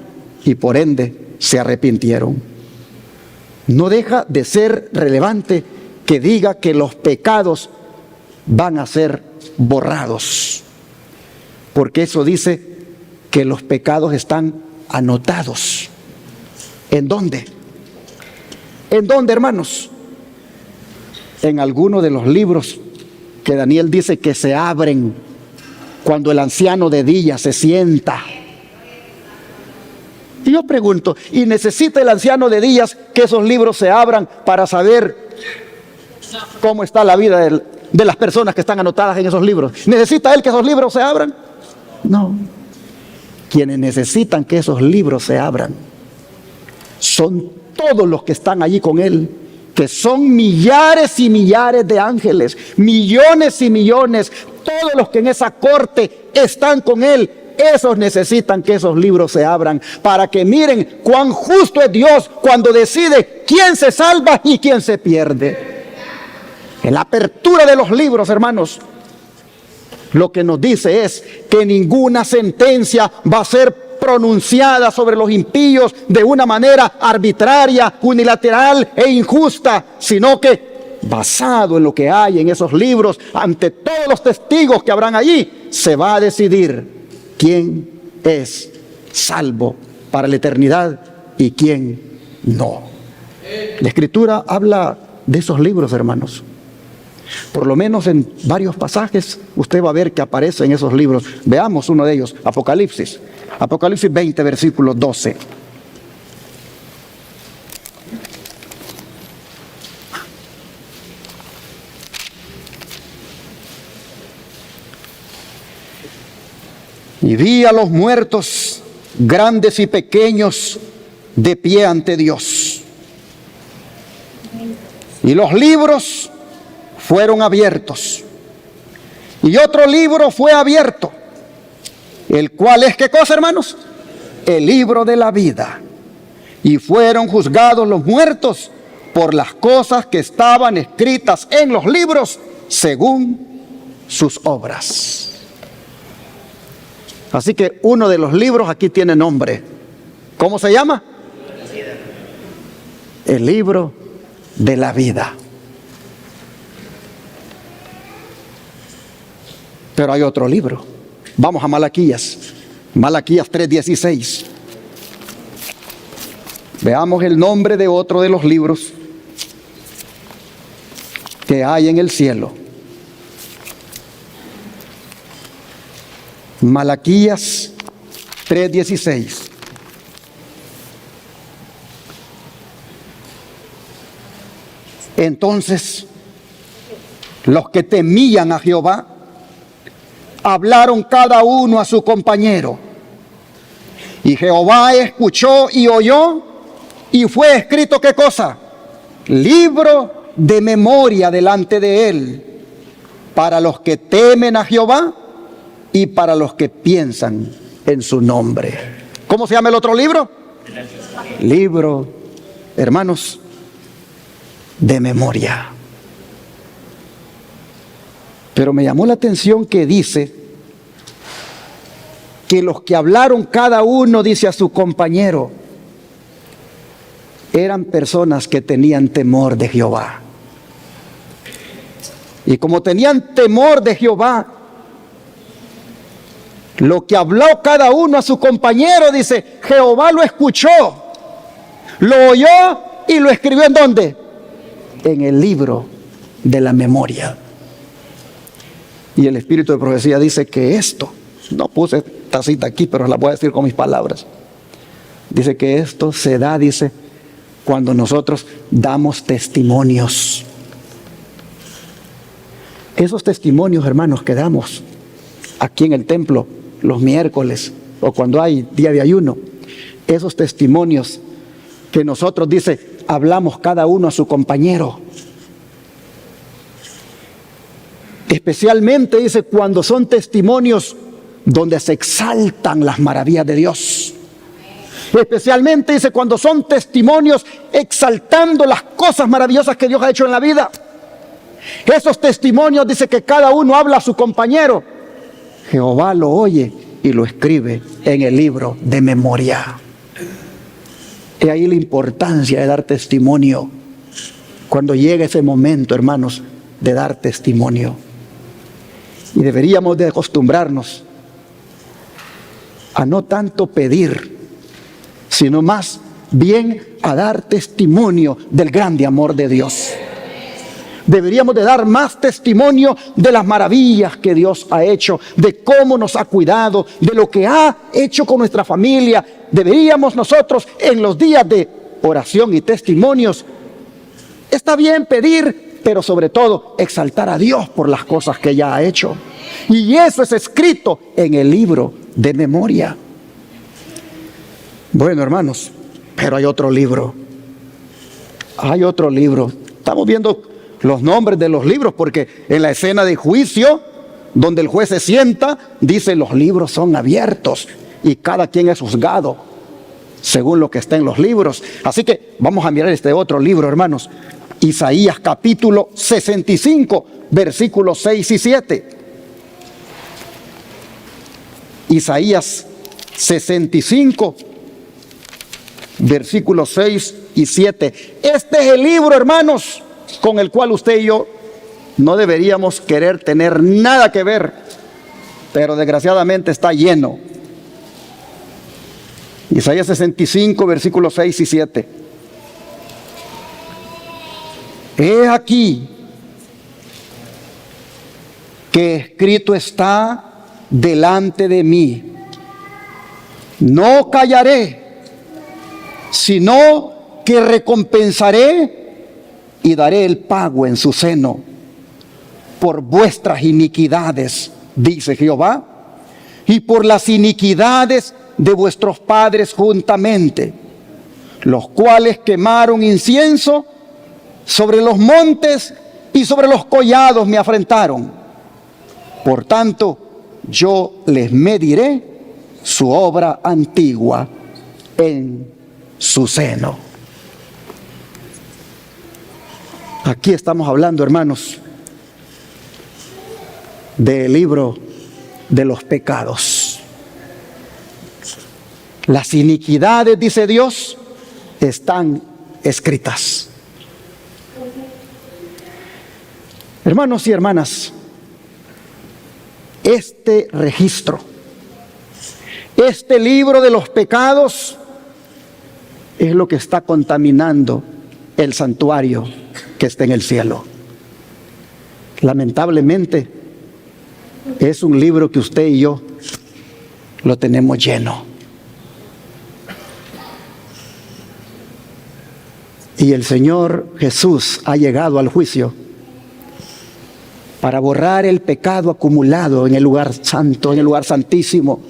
y por ende se arrepintieron. No deja de ser relevante que diga que los pecados van a ser borrados, porque eso dice que los pecados están anotados. ¿En dónde? ¿En dónde, hermanos? En alguno de los libros que Daniel dice que se abren cuando el anciano de día se sienta. Y yo pregunto, ¿y necesita el anciano de días que esos libros se abran para saber cómo está la vida de las personas que están anotadas en esos libros? ¿Necesita él que esos libros se abran? No. Quienes necesitan que esos libros se abran son todos los que están allí con él, que son millares y millares de ángeles, millones y millones, todos los que en esa corte están con él. Esos necesitan que esos libros se abran para que miren cuán justo es Dios cuando decide quién se salva y quién se pierde. En la apertura de los libros, hermanos, lo que nos dice es que ninguna sentencia va a ser pronunciada sobre los impíos de una manera arbitraria, unilateral e injusta, sino que basado en lo que hay en esos libros, ante todos los testigos que habrán allí, se va a decidir quién es salvo para la eternidad y quién no. La Escritura habla de esos libros, hermanos. Por lo menos en varios pasajes usted va a ver que aparece en esos libros. Veamos uno de ellos, Apocalipsis. Apocalipsis 20, versículo 12. Y vi a los muertos, grandes y pequeños, de pie ante Dios. Y los libros fueron abiertos. Y otro libro fue abierto, el cual es, ¿qué cosa, hermanos? El libro de la vida. Y fueron juzgados los muertos por las cosas que estaban escritas en los libros según sus obras. Así que uno de los libros aquí tiene nombre. ¿Cómo se llama? El libro de la vida. Pero hay otro libro. Vamos a Malaquías. Malaquías 3:16. Veamos el nombre de otro de los libros que hay en el cielo. Malaquías 3:16. Entonces, los que temían a Jehová hablaron cada uno a su compañero. Y Jehová escuchó y oyó, y fue escrito, ¿qué cosa? Libro de memoria delante de él, para los que temen a Jehová y para los que piensan en su nombre. ¿Cómo se llama el otro libro? Libro, hermanos, de memoria. Pero me llamó la atención que dice que los que hablaron cada uno, dice, a su compañero, eran personas que tenían temor de Jehová. Y como tenían temor de Jehová, lo que habló cada uno a su compañero, dice, Jehová lo escuchó, lo oyó y lo escribió ¿en dónde? En el libro de la memoria. Y el espíritu de profecía dice que esto, no puse esta cita aquí, pero la voy a decir con mis palabras. Dice que esto se da, dice, cuando nosotros damos testimonios. Esos testimonios, hermanos, que damos aquí en el templo, los miércoles o cuando hay día de ayuno, esos testimonios que nosotros, dice, hablamos cada uno a su compañero. Especialmente, dice, cuando son testimonios donde se exaltan las maravillas de Dios. Especialmente, dice, cuando son testimonios exaltando las cosas maravillosas que Dios ha hecho en la vida. Esos testimonios, dice, que cada uno habla a su compañero. Jehová lo oye y lo escribe en el libro de memoria. Y ahí la importancia de dar testimonio. Cuando llega ese momento, hermanos, de dar testimonio. Y deberíamos de acostumbrarnos a no tanto pedir, sino más bien a dar testimonio del grande amor de Dios. Deberíamos de dar más testimonio de las maravillas que Dios ha hecho, de cómo nos ha cuidado, de lo que ha hecho con nuestra familia. Deberíamos nosotros, en los días de oración y testimonios, está bien pedir, pero sobre todo exaltar a Dios por las cosas que ya ha hecho. Y eso es escrito en el libro de memoria. Bueno, hermanos, pero hay otro libro. Hay otro libro. Estamos viendo los nombres de los libros porque en la escena de juicio, donde el juez se sienta, dice los libros son abiertos y cada quien es juzgado según lo que está en los libros. Así que vamos a mirar este otro libro, hermanos. Isaías capítulo 65, versículos 6 y 7. Isaías 65, versículos 6 y 7. Este es el libro, hermanos, con el cual usted y yo no deberíamos querer tener nada que ver, pero desgraciadamente está lleno. Isaías 65, versículos 6 y 7. He aquí que escrito está delante de mí, no callaré, sino que recompensaré y daré el pago en su seno por vuestras iniquidades, dice Jehová, y por las iniquidades de vuestros padres juntamente, los cuales quemaron incienso sobre los montes y sobre los collados me afrentaron. Por tanto, yo les mediré su obra antigua en su seno. Aquí estamos hablando, hermanos, del libro de los pecados. Las iniquidades, dice Dios, están escritas. Hermanos y hermanas, este registro, este libro de los pecados es lo que está contaminando el santuario que está en el cielo. Lamentablemente, es un libro que usted y yo lo tenemos lleno. Y el Señor Jesús ha llegado al juicio para borrar el pecado acumulado en el lugar santo, en el lugar santísimo.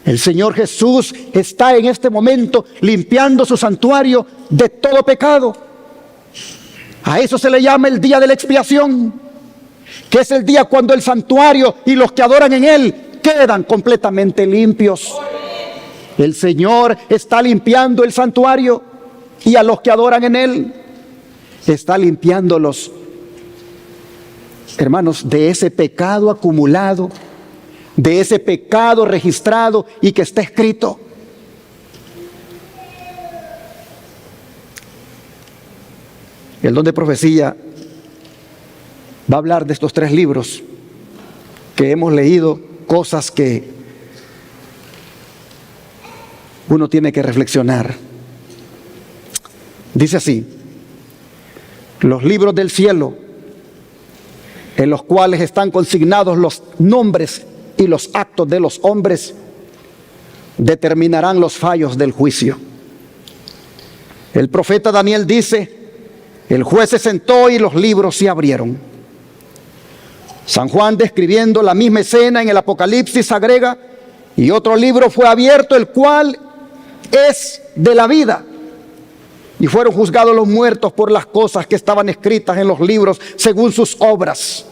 El Señor Jesús está en este momento limpiando su santuario de todo pecado. A eso se le llama el día de la expiación, que es el día cuando el santuario y los que adoran en él quedan completamente limpios. El Señor está limpiando el santuario y a los que adoran en él está limpiándolos, hermanos, de ese pecado acumulado, de ese pecado registrado y que está escrito. El don de profecía va a hablar de estos 3 libros que hemos leído, cosas que uno tiene que reflexionar. Dice así: los libros del cielo, en los cuales están consignados los nombres y los actos de los hombres, determinarán los fallos del juicio. El profeta Daniel dice: el juez se sentó y los libros se abrieron. San Juan, describiendo la misma escena en el Apocalipsis, agrega: Y otro libro fue abierto, el cual es de la vida. Y fueron juzgados los muertos por las cosas que estaban escritas en los libros según sus obras.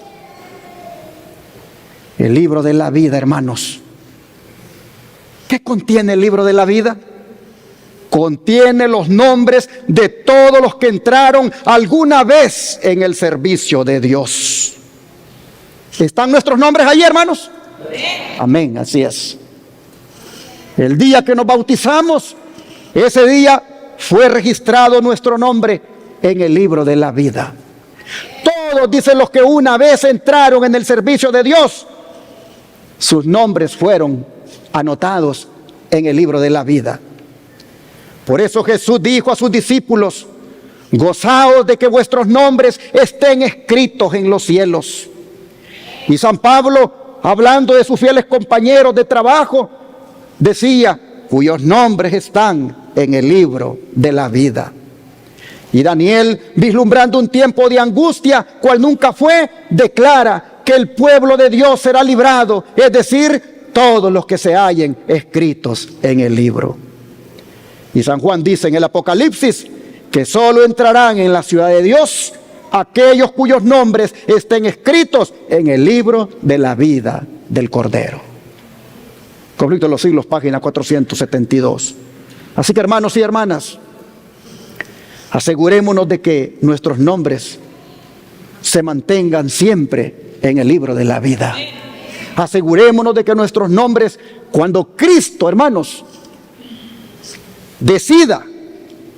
El libro de la vida, hermanos. ¿Qué contiene el libro de la vida? Contiene los nombres de todos los que entraron alguna vez en el servicio de Dios. ¿Están nuestros nombres allí, hermanos? Amén, así es. El día que nos bautizamos, ese día fue registrado nuestro nombre en el libro de la vida. Todos, dicen los que una vez entraron en el servicio de Dios, sus nombres fueron anotados en el libro de la vida. Por eso Jesús dijo a sus discípulos: gozaos de que vuestros nombres estén escritos en los cielos. Y San Pablo, hablando de sus fieles compañeros de trabajo, decía: cuyos nombres están en el libro de la vida. Y Daniel, vislumbrando un tiempo de angustia, cual nunca fue, declara que el pueblo de Dios será librado, es decir, todos los que se hallen escritos en el libro. Y San Juan dice en el Apocalipsis que solo entrarán en la ciudad de Dios aquellos cuyos nombres estén escritos en el libro de la vida del Cordero. Conflicto de los siglos, página 472. Así que, hermanos y hermanas, asegurémonos de que nuestros nombres se mantengan siempre en el libro de la vida. Asegurémonos de que nuestros nombres, cuando Cristo, hermanos, decida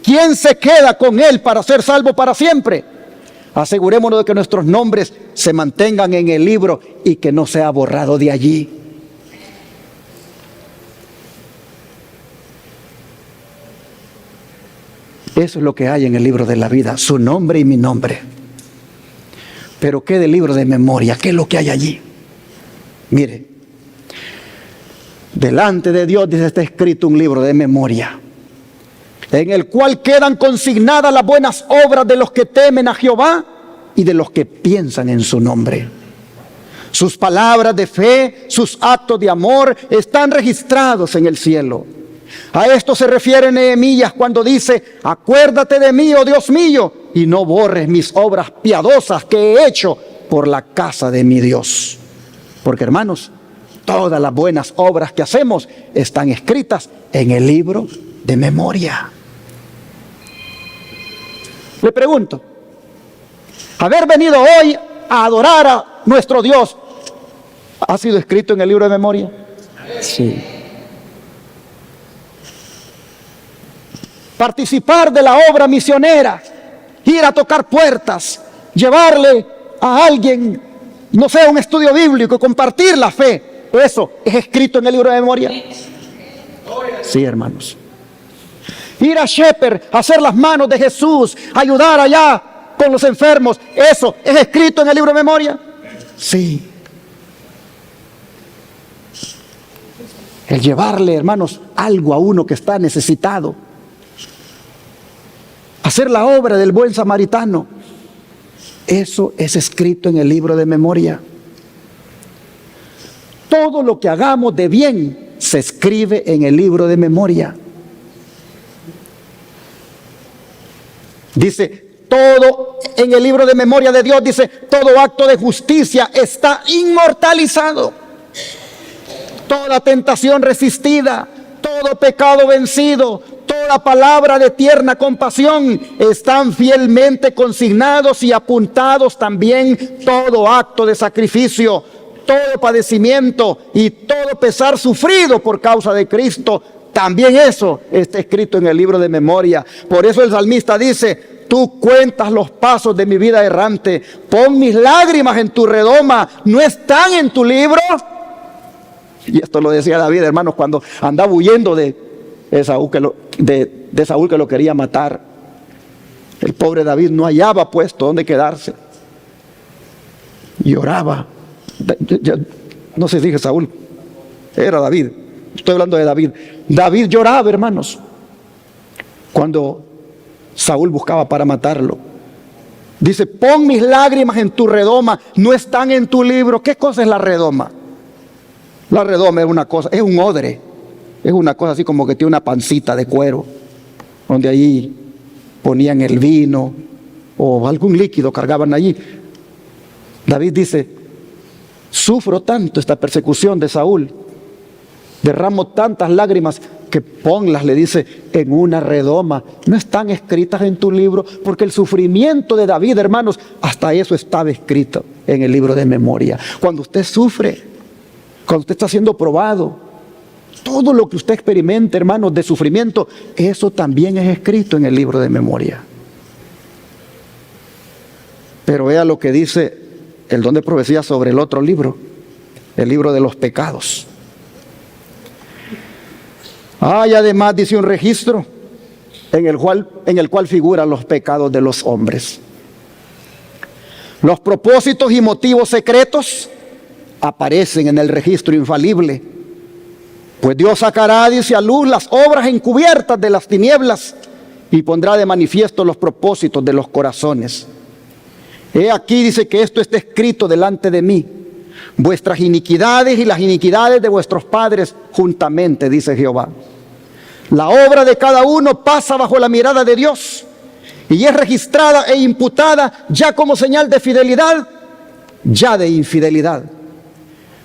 quién se queda con Él para ser salvo para siempre, asegurémonos de que nuestros nombres se mantengan en el libro y que no sea borrado de allí. Eso es lo que hay en el libro de la vida, su nombre y mi nombre. Pero ¿qué del libro de memoria? ¿Qué es lo que hay allí? Mire, delante de Dios, dice, está escrito un libro de memoria, en el cual quedan consignadas las buenas obras de los que temen a Jehová y de los que piensan en su nombre. Sus palabras de fe, sus actos de amor están registrados en el cielo. A esto se refiere Nehemías cuando dice: acuérdate de mí, oh Dios mío, y no borres mis obras piadosas que he hecho por la casa de mi Dios. Porque, hermanos, todas las buenas obras que hacemos están escritas en el libro de memoria. Le pregunto, haber venido hoy a adorar a nuestro Dios, ¿ha sido escrito en el libro de memoria? Sí. Participar de la obra misionera, ir a tocar puertas, llevarle a alguien, no sé, un estudio bíblico, compartir la fe, eso es escrito en el libro de memoria. Sí, hermanos. Ir a Shepherd, hacer las manos de Jesús, ayudar allá con los enfermos, eso es escrito en el libro de memoria. Sí. El llevarle, hermanos, algo a uno que está necesitado, hacer la obra del buen samaritano, eso es escrito en el libro de memoria. Todo lo que hagamos de bien se escribe en el libro de memoria. Dice, todo en el libro de memoria de Dios, dice, todo acto de justicia está inmortalizado. Toda tentación resistida, todo pecado vencido, toda palabra de tierna compasión están fielmente consignados y apuntados también todo acto de sacrificio, todo padecimiento y todo pesar sufrido por causa de Cristo. También eso está escrito en el libro de memoria. Por eso el salmista dice: tú cuentas los pasos de mi vida errante, pon mis lágrimas en tu redoma, ¿no están en tu libro? Y esto lo decía David, hermanos, cuando andaba huyendo de Saúl que lo quería matar. El pobre David no hallaba puesto donde quedarse. Lloraba. No sé si dije Saúl, era David. Estoy hablando de David. David lloraba, hermanos, cuando Saúl buscaba para matarlo. Dice: pon mis lágrimas en tu redoma, no están en tu libro. ¿Qué cosa es la redoma? La redoma es una cosa, es un odre, es una cosa así como que tiene una pancita de cuero, donde ahí ponían el vino o algún líquido, cargaban allí. David dice: sufro tanto esta persecución de Saúl, derramo tantas lágrimas que ponlas, le dice, en una redoma. No están escritas en tu libro, porque el sufrimiento de David, hermanos, hasta eso estaba escrito en el libro de memoria. Cuando usted sufre, cuando usted está siendo probado, todo lo que usted experimente, hermanos, de sufrimiento, eso también es escrito en el libro de memoria. Pero vea lo que dice el don de profecía sobre el otro libro, el libro de los pecados. Hay además, dice, un registro en el cual figuran los pecados de los hombres. Los propósitos y motivos secretos aparecen en el registro infalible. Pues Dios sacará, dice, a luz las obras encubiertas de las tinieblas y pondrá de manifiesto los propósitos de los corazones. He aquí, dice, que esto está escrito delante de mí: vuestras iniquidades y las iniquidades de vuestros padres juntamente, dice Jehová. La obra de cada uno pasa bajo la mirada de Dios y es registrada e imputada ya como señal de fidelidad, ya de infidelidad.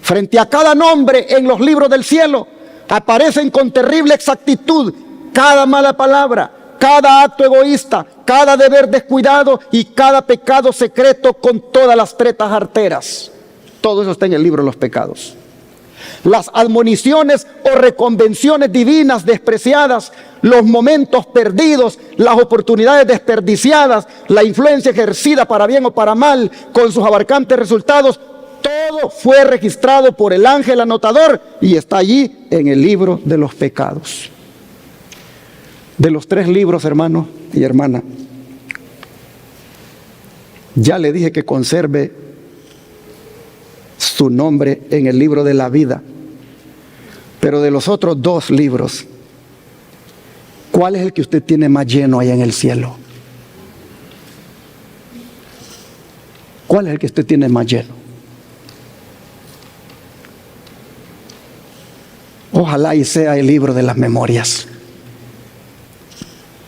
Frente a cada nombre en los libros del cielo aparecen con terrible exactitud cada mala palabra, cada acto egoísta, cada deber descuidado y cada pecado secreto con todas las tretas arteras. Todo eso está en el libro de los pecados. Las admoniciones o reconvenciones divinas despreciadas, los momentos perdidos, las oportunidades desperdiciadas, la influencia ejercida para bien o para mal, con sus abarcantes resultados, todo fue registrado por el ángel anotador y está allí en el libro de los pecados. De los 3 libros, hermano y hermana, ya le dije que conserve su nombre en el libro de la vida. Pero de los otros 2 libros, ¿cuál es el que usted tiene más lleno allá en el cielo? ¿Cuál es el que usted tiene más lleno? Ojalá y sea el libro de las memorias.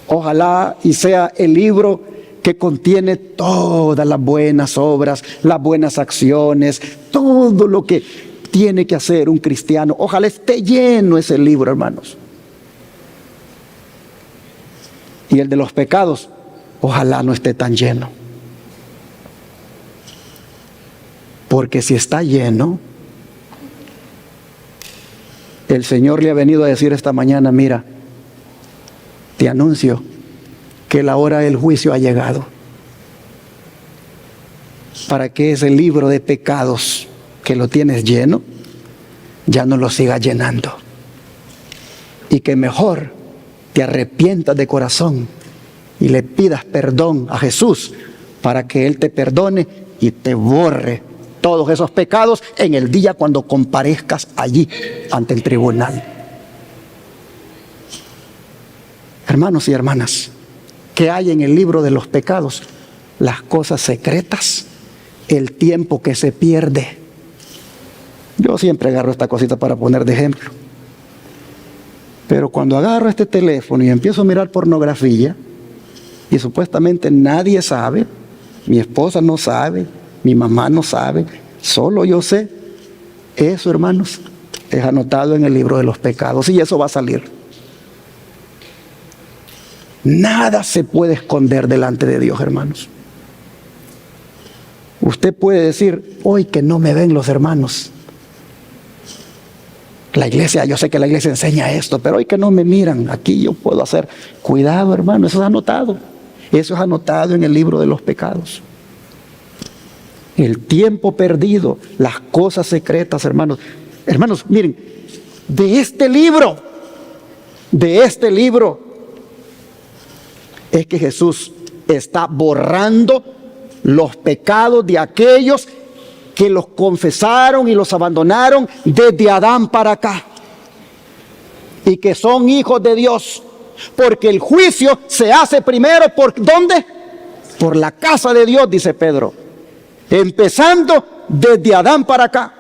Ojalá y sea el libro que contiene todas las buenas obras, las buenas acciones, todo lo que tiene que hacer un cristiano. Ojalá esté lleno ese libro, hermanos. Y el de los pecados, ojalá no esté tan lleno. Porque si está lleno, el Señor le ha venido a decir esta mañana: mira, te anuncio que la hora del juicio ha llegado, para que ese libro de pecados que lo tienes lleno, ya no lo sigas llenando, y que mejor te arrepientas de corazón y le pidas perdón a Jesús para que Él te perdone y te borre todos esos pecados en el día cuando comparezcas allí ante el tribunal. Hermanos y hermanas, ¿qué hay en el libro de los pecados? Las cosas secretas, el tiempo que se pierde. Yo siempre agarro esta cosita para poner de ejemplo. Pero cuando agarro este teléfono y empiezo a mirar pornografía, y supuestamente nadie sabe, mi esposa no sabe, mi mamá no sabe, solo yo sé, eso, hermanos, es anotado en el libro de los pecados y eso va a salir. Nada se puede esconder delante de Dios, hermanos. Usted puede decir: hoy que no me ven los hermanos, la iglesia, yo sé que la iglesia enseña esto, pero hoy que no me miran, aquí yo puedo hacer. Cuidado, hermano, eso es anotado. Eso es anotado en el libro de los pecados. El tiempo perdido, las cosas secretas, hermanos. Hermanos, miren, de este libro es que Jesús está borrando los pecados de aquellos que los confesaron y los abandonaron desde Adán para acá, y que son hijos de Dios, porque el juicio se hace primero ¿por dónde? Por la casa de Dios, dice Pedro, empezando desde Adán para acá.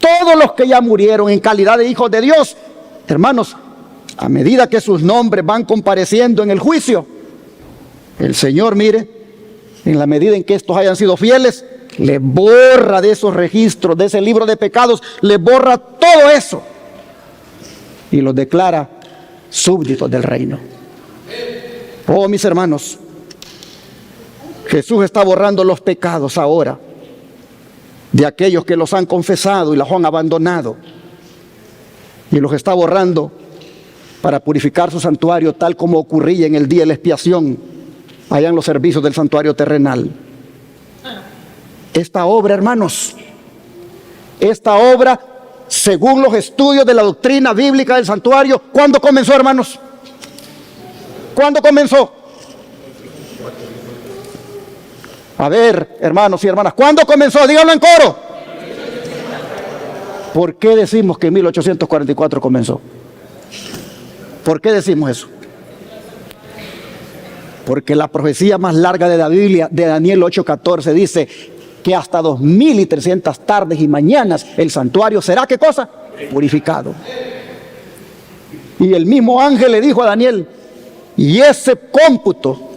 todos los que ya murieron en calidad de hijos de Dios. Hermanos, a medida que sus nombres van compareciendo en el juicio, el Señor, mire, en la medida en que estos hayan sido fieles, le borra de esos registros, de ese libro de pecados, le borra todo eso y los declara súbditos del reino. Oh, mis hermanos, Jesús está borrando los pecados ahora de aquellos que los han confesado y los han abandonado, y los está borrando para purificar su santuario, tal como ocurría en el día de la expiación allá en los servicios del santuario terrenal. Esta obra, hermanos, esta obra, según los estudios de la doctrina bíblica del santuario, ¿cuándo comenzó, hermanos? ¿Cuándo comenzó? A ver, hermanos y hermanas, ¿cuándo comenzó? Díganlo en coro. ¿Por qué decimos que en 1844 comenzó? ¿Por qué decimos eso? Porque la profecía más larga de la Biblia, de Daniel 8:14, dice que hasta 2300 tardes y mañanas el santuario será, ¿qué cosa? Purificado. Y el mismo ángel le dijo a Daniel, y ese cómputo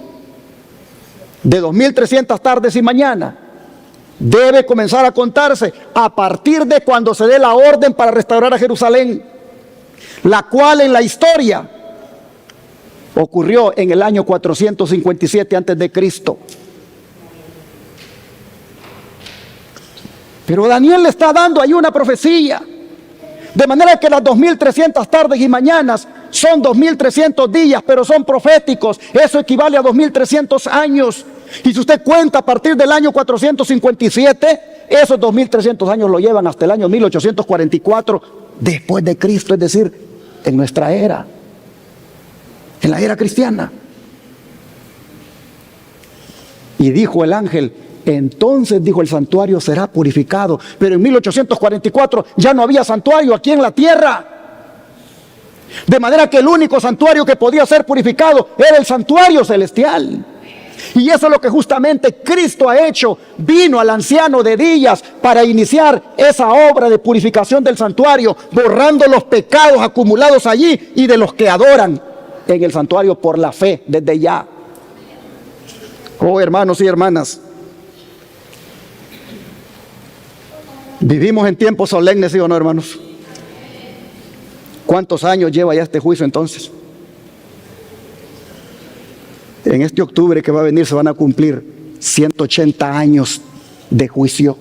de 2300 tardes y mañanas debe comenzar a contarse a partir de cuando se dé la orden para restaurar a Jerusalén, la cual en la historia ocurrió en el año 457 antes de Cristo. Pero Daniel le está dando ahí una profecía, de manera que las 2300 tardes y mañanas son 2300 días, pero son proféticos. Eso equivale a 2300 años. Y si usted cuenta a partir del año 457, esos 2300 años lo llevan hasta el año 1844 después de Cristo, es decir, en nuestra era, en la era cristiana. Y dijo el ángel, entonces, dijo, el santuario será purificado. Pero en 1844 ya no había santuario aquí en la tierra. De manera que el único santuario que podía ser purificado era el santuario celestial. Y eso es lo que justamente Cristo ha hecho. Vino al anciano de días para iniciar esa obra de purificación del santuario, borrando los pecados acumulados allí y de los que adoran en el santuario por la fe desde ya. Oh, hermanos y hermanas, vivimos en tiempos solemnes, ¿sí o no, hermanos? ¿Cuántos años lleva ya este juicio entonces? En este octubre que va a venir se van a cumplir 180 años de juicio.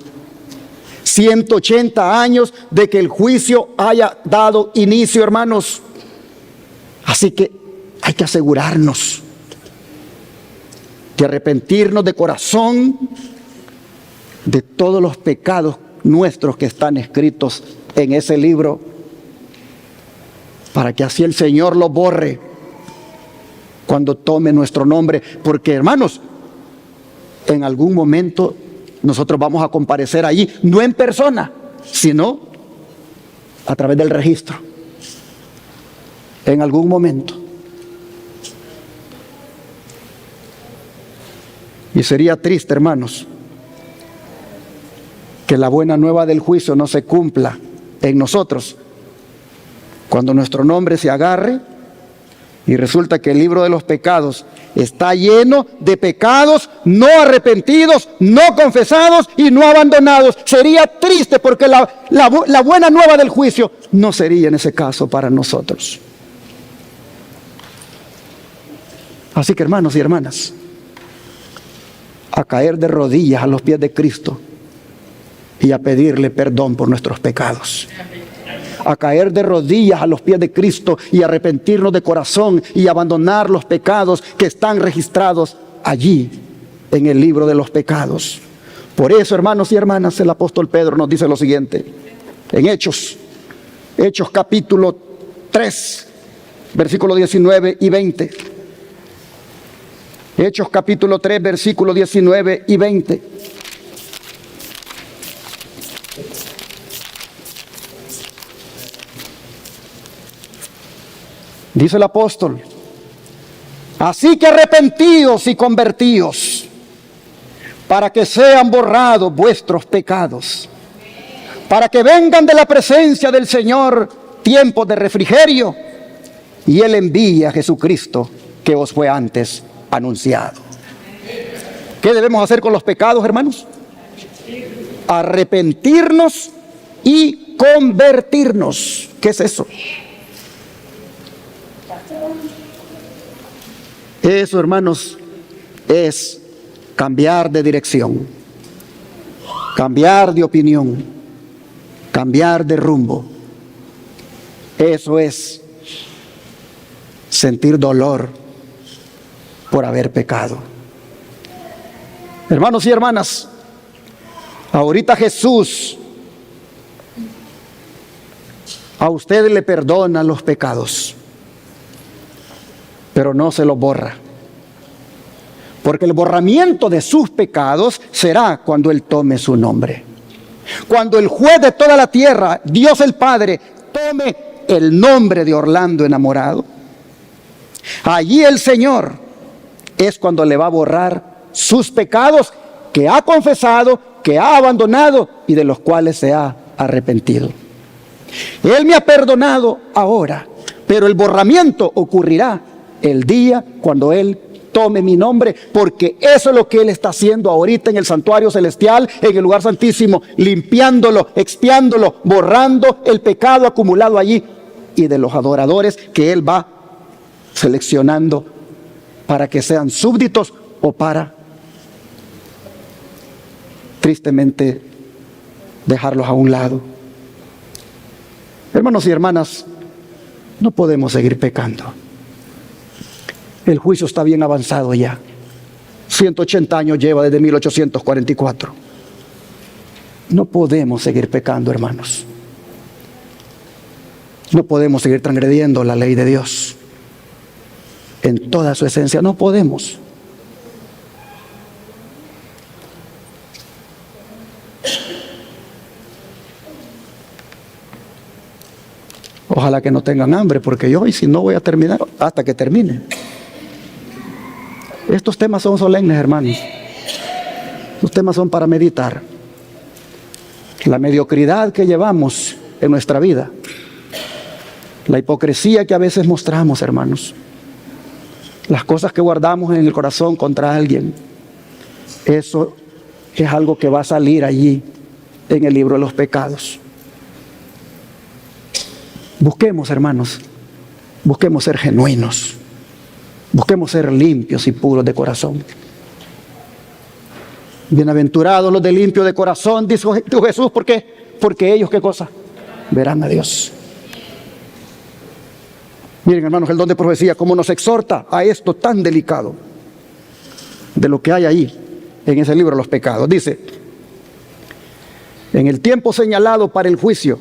180 años de que el juicio haya dado inicio, hermanos. Así que hay que asegurarnos de arrepentirnos de corazón de todos los pecados nuestros que están escritos en ese libro, para que así el Señor los borre cuando tome nuestro nombre. Porque, hermanos, en algún momento nosotros vamos a comparecer allí, no en persona, sino a través del registro. En algún momento. Y sería triste, hermanos, que la buena nueva del juicio no se cumpla en nosotros cuando nuestro nombre se agarre y resulta que el libro de los pecados está lleno de pecados no arrepentidos, no confesados y no abandonados. Sería triste porque la buena nueva del juicio no sería en ese caso para nosotros. Así que, hermanos y hermanas, a caer de rodillas a los pies de Cristo y a pedirle perdón por nuestros pecados. A caer de rodillas a los pies de Cristo y arrepentirnos de corazón y abandonar los pecados que están registrados allí en el libro de los pecados. Por eso, hermanos y hermanas, el apóstol Pedro nos dice lo siguiente en Hechos capítulo 3, versículo 19 y 20. Hechos capítulo 3, versículo 19 y 20. Dice el apóstol, así que arrepentíos y convertíos para que sean borrados vuestros pecados, para que vengan de la presencia del Señor tiempos de refrigerio, y Él envía a Jesucristo que os fue antes anunciado. ¿Qué debemos hacer con los pecados, hermanos? Arrepentirnos y convertirnos. ¿Qué es eso? Eso, hermanos, es cambiar de dirección, cambiar de opinión, cambiar de rumbo. Eso es sentir dolor por haber pecado. Hermanos y hermanas, ahorita Jesús a usted le perdona los pecados, pero no se los borra. Porque el borramiento de sus pecados será cuando Él tome su nombre. Cuando el juez de toda la tierra, Dios el Padre, tome el nombre de Orlando enamorado, allí el Señor es cuando le va a borrar sus pecados que ha confesado, que ha abandonado y de los cuales se ha arrepentido. Él me ha perdonado ahora, pero el borramiento ocurrirá el día cuando Él tome mi nombre, porque eso es lo que Él está haciendo ahorita en el santuario celestial, en el lugar santísimo, limpiándolo, expiándolo, borrando el pecado acumulado allí y de los adoradores que Él va seleccionando para que sean súbditos o para, tristemente, dejarlos a un lado. Hermanos y hermanas, no podemos seguir pecando. El juicio está bien avanzado ya. 180 años lleva desde 1844. No podemos seguir pecando, hermanos. No podemos seguir transgrediendo la ley de Dios en toda su esencia. No podemos. Ojalá que no tengan hambre, porque yo hoy si no voy a terminar hasta que termine. Estos temas son solemnes, hermanos. Estos temas son para meditar. La mediocridad que llevamos en nuestra vida, la hipocresía que a veces mostramos, hermanos, las cosas que guardamos en el corazón contra alguien, eso es algo que va a salir allí en el libro de los pecados. Busquemos, hermanos, busquemos ser genuinos. Busquemos ser limpios y puros de corazón. Bienaventurados los de limpio de corazón, dijo Jesús. ¿Por qué? Porque ellos, ¿qué cosa? Verán a Dios. Miren, hermanos, el don de profecía, cómo nos exhorta a esto tan delicado de lo que hay ahí en ese libro de los pecados. Dice: en el tiempo señalado para el juicio,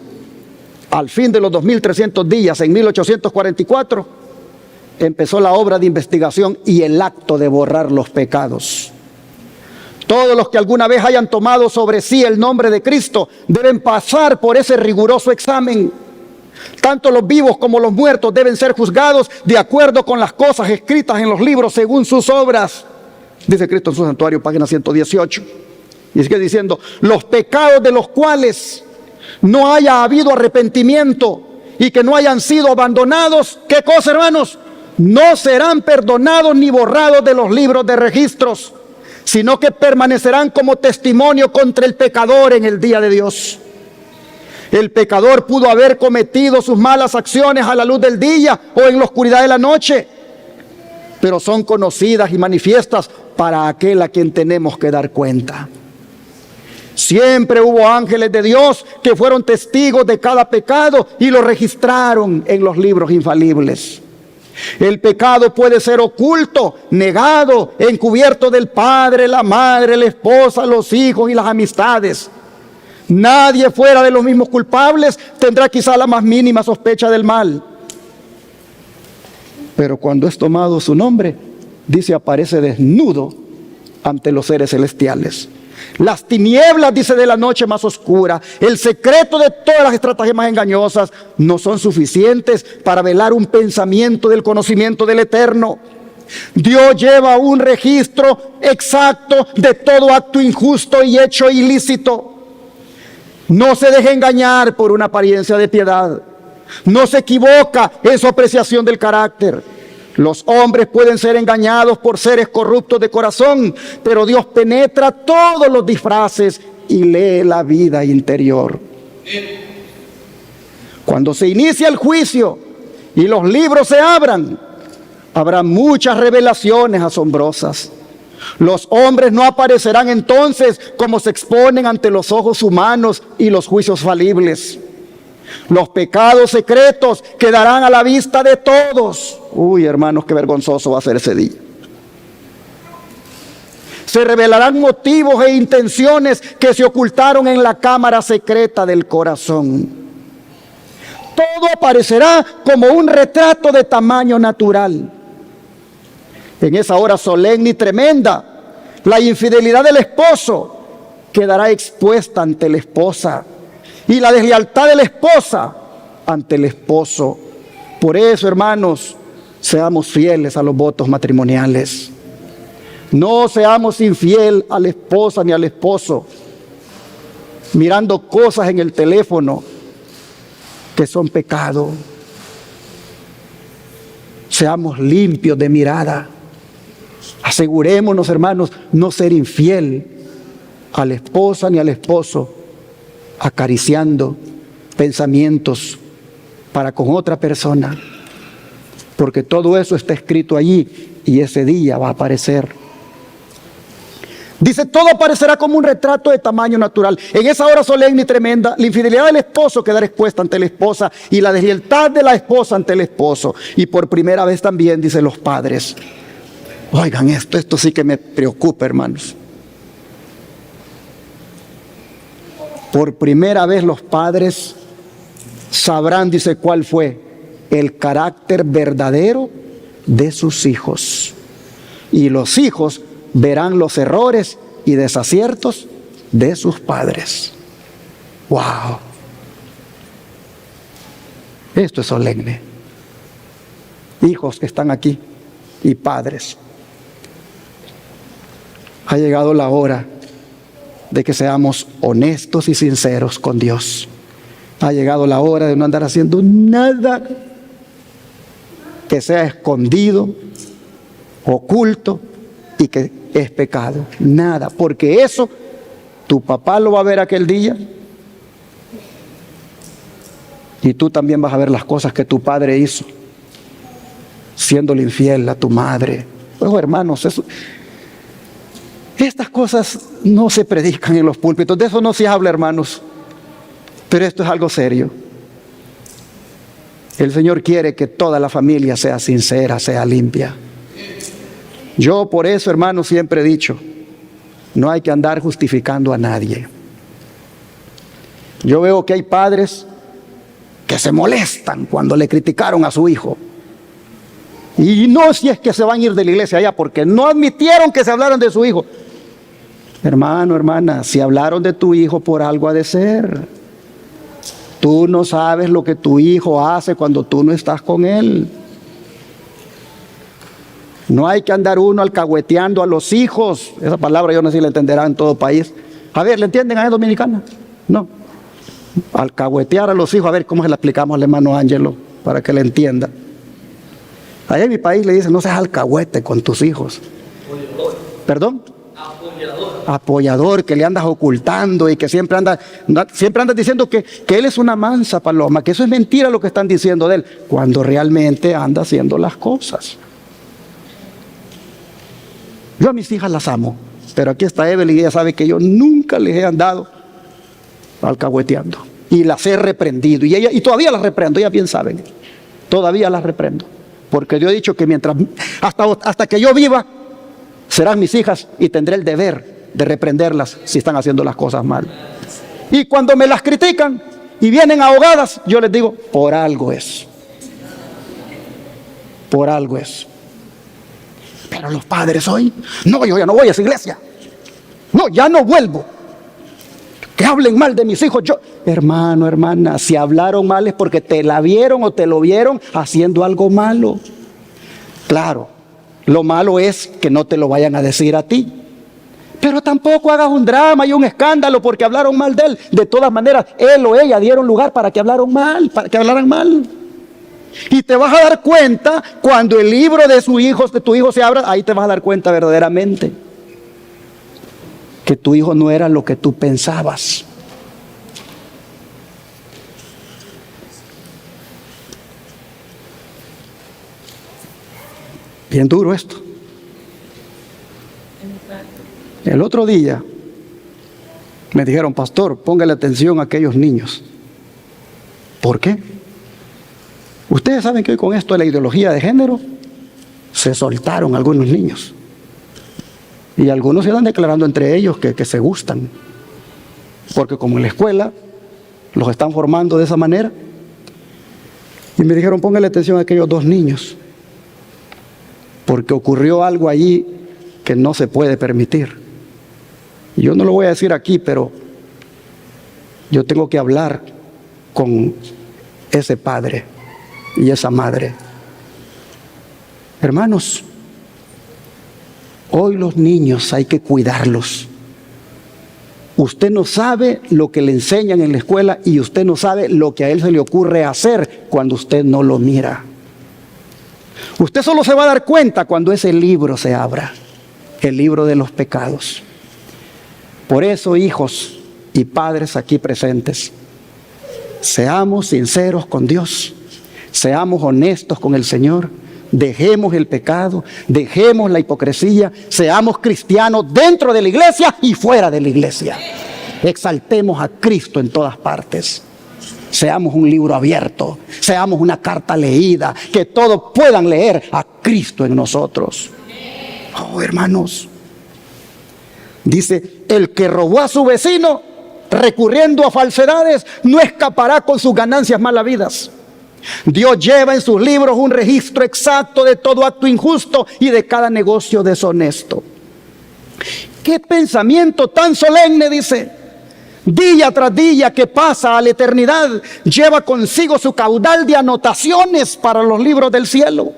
al fin de los 2300 días, en 1844, empezó la obra de investigación y el acto de borrar los pecados. Todos los que alguna vez hayan tomado sobre sí el nombre de Cristo deben pasar por ese riguroso examen. Tanto los vivos como los muertos deben ser juzgados de acuerdo con las cosas escritas en los libros según sus obras. Dice Cristo en su santuario, página 118. Y sigue diciendo: los pecados de los cuales no haya habido arrepentimiento y que no hayan sido abandonados, ¿qué cosa, hermanos? No serán perdonados ni borrados de los libros de registros, sino que permanecerán como testimonio contra el pecador en el día de Dios. El pecador pudo haber cometido sus malas acciones a la luz del día o en la oscuridad de la noche, pero son conocidas y manifiestas para aquel a quien tenemos que dar cuenta. Siempre hubo ángeles de Dios que fueron testigos de cada pecado y lo registraron en los libros infalibles. El pecado puede ser oculto, negado, encubierto del padre, la madre, la esposa, los hijos y las amistades. Nadie fuera de los mismos culpables tendrá quizá la más mínima sospecha del mal. Pero cuando es tomado su nombre, dice, aparece desnudo ante los seres celestiales. Las tinieblas, dice, de la noche más oscura, el secreto de todas las estratagemas engañosas, no son suficientes para velar un pensamiento del conocimiento del Eterno. Dios lleva un registro exacto de todo acto injusto y hecho ilícito. No se deje engañar por una apariencia de piedad. No se equivoca en su apreciación del carácter. Los hombres pueden ser engañados por seres corruptos de corazón, pero Dios penetra todos los disfraces y lee la vida interior. Cuando se inicia el juicio y los libros se abran, habrá muchas revelaciones asombrosas. Los hombres no aparecerán entonces como se exponen ante los ojos humanos y los juicios falibles. Los pecados secretos quedarán a la vista de todos. Uy, hermanos, qué vergonzoso va a ser ese día. Se revelarán motivos e intenciones que se ocultaron en la cámara secreta del corazón. Todo aparecerá como un retrato de tamaño natural. En esa hora solemne y tremenda, la infidelidad del esposo quedará expuesta ante la esposa y la deslealtad de la esposa ante el esposo. Por eso, hermanos, seamos fieles a los votos matrimoniales. No seamos infiel a la esposa ni al esposo, mirando cosas en el teléfono que son pecado. Seamos limpios de mirada. Asegurémonos, hermanos, no ser infiel a la esposa ni al esposo, acariciando pensamientos para con otra persona, porque todo eso está escrito allí y ese día va a aparecer. Dice, todo aparecerá como un retrato de tamaño natural. En esa hora solemne y tremenda, la infidelidad del esposo quedará expuesta ante la esposa y la deslealtad de la esposa ante el esposo. Y por primera vez también, dicen los padres. Oigan esto sí que me preocupa, hermanos. Por primera vez los padres sabrán, dice, cuál fue el carácter verdadero de sus hijos. Y los hijos verán los errores y desaciertos de sus padres. ¡Wow! Esto es solemne. Hijos que están aquí y padres. Ha llegado la hora de que seamos honestos y sinceros con Dios. Ha llegado la hora de no andar haciendo nada que sea escondido, oculto y que es pecado. Nada, porque eso tu papá lo va a ver aquel día y tú también vas a ver las cosas que tu padre hizo, siéndole infiel a tu madre. Pues, hermanos, estas cosas no se predican en los púlpitos, de eso no se habla, hermanos, pero esto es algo serio. El Señor quiere que toda la familia sea sincera, sea limpia. Yo por eso, hermanos, siempre he dicho, no hay que andar justificando a nadie. Yo veo que hay padres que se molestan cuando le criticaron a su hijo. Y no si es que se van a ir de la iglesia allá, porque no admitieron que se hablaran de su hijo. Hermano, hermana, si hablaron de tu hijo, por algo ha de ser. Tú no sabes lo que tu hijo hace cuando tú no estás con él. No hay que andar uno alcahueteando a los hijos. Esa palabra yo no sé si la entenderán en todo país. A ver, ¿le entienden a dominicana? No. Alcahuetear a los hijos, a ver cómo se le explicamos al hermano Ángelo para que le entienda. Allá en mi país le dicen, no seas alcahuete con tus hijos. ¿Perdón? Apoyador, que le andas ocultando y que siempre andas diciendo que él es una mansa paloma, que eso es mentira lo que están diciendo de él, cuando realmente anda haciendo las cosas. Yo a mis hijas las amo, pero aquí está Evelyn y ella sabe que yo nunca les he andado alcahueteando y las he reprendido y todavía las reprendo, ellas bien saben, todavía las reprendo, porque Dios ha dicho que mientras hasta que yo viva serán mis hijas y tendré el deber de reprenderlas si están haciendo las cosas mal. Y cuando me las critican y vienen ahogadas, yo les digo, por algo es. Por algo es. Pero los padres hoy, no, yo ya no voy a esa iglesia. No, ya no vuelvo. Que hablen mal de mis hijos. Yo, hermano, hermana, si hablaron mal es porque te la vieron o te lo vieron haciendo algo malo. Claro, lo malo es que no te lo vayan a decir a ti. Pero Pero tampoco hagas un drama y un escándalo porque hablaron mal de él. De todas maneras, él o ella dieron lugar para que hablaran mal. Y te vas a dar cuenta cuando el libro de tu hijo se abra, ahí te vas a dar cuenta verdaderamente que tu hijo no era lo que tú pensabas. Bien duro esto. El otro día me dijeron, pastor, póngale atención a aquellos niños. ¿Por qué? Ustedes saben que hoy con esto de la ideología de género se soltaron algunos niños. Y algunos se van declarando entre ellos que se gustan. Porque como en la escuela los están formando de esa manera. Y me dijeron, póngale atención a aquellos dos niños. Porque ocurrió algo allí que no se puede permitir. Y yo no lo voy a decir aquí, pero yo tengo que hablar con ese padre y esa madre. Hermanos, hoy los niños hay que cuidarlos. Usted no sabe lo que le enseñan en la escuela y usted no sabe lo que a él se le ocurre hacer cuando usted no lo mira. Usted solo se va a dar cuenta cuando ese libro se abra, el libro de los pecados. Por eso, hijos y padres aquí presentes, seamos sinceros con Dios, seamos honestos con el Señor, dejemos el pecado, dejemos la hipocresía, seamos cristianos dentro de la iglesia y fuera de la iglesia. Exaltemos a Cristo en todas partes. Seamos un libro abierto, seamos una carta leída, que todos puedan leer a Cristo en nosotros. Oh, hermanos, dice, el que robó a su vecino recurriendo a falsedades no escapará con sus ganancias mal habidas. Dios lleva en sus libros un registro exacto de todo acto injusto y de cada negocio deshonesto. ¡Qué pensamiento tan solemne!, dice. Día tras día que pasa a la eternidad lleva consigo su caudal de anotaciones para los libros del cielo.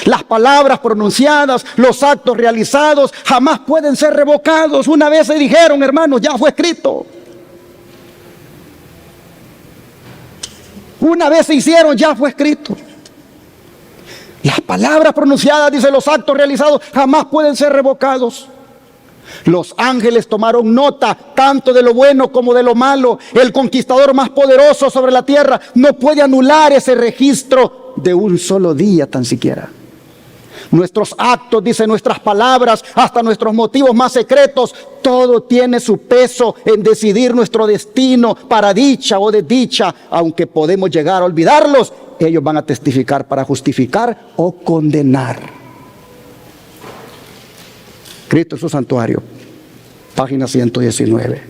Las palabras pronunciadas, los actos realizados jamás pueden ser revocados. Una vez se dijeron, hermanos, ya fue escrito. Una vez se hicieron, ya fue escrito. Las palabras pronunciadas, dice, los actos realizados jamás pueden ser revocados. Los ángeles tomaron nota tanto de lo bueno como de lo malo. El conquistador más poderoso sobre la tierra no puede anular ese registro de un solo día tan siquiera. Nuestros actos, dice, nuestras palabras, hasta nuestros motivos más secretos, todo tiene su peso en decidir nuestro destino para dicha o desdicha. Aunque podemos llegar a olvidarlos, ellos van a testificar para justificar o condenar. Cristo en su santuario, página 119.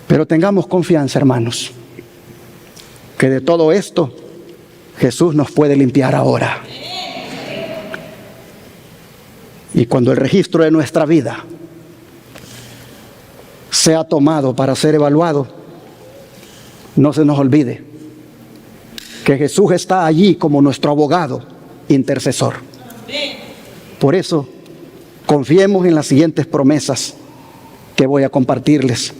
Pero tengamos confianza, hermanos, que de todo esto Jesús nos puede limpiar ahora. Y cuando el registro de nuestra vida sea tomado para ser evaluado, no se nos olvide que Jesús está allí como nuestro abogado intercesor. Por eso, confiemos en las siguientes promesas que voy a compartirles,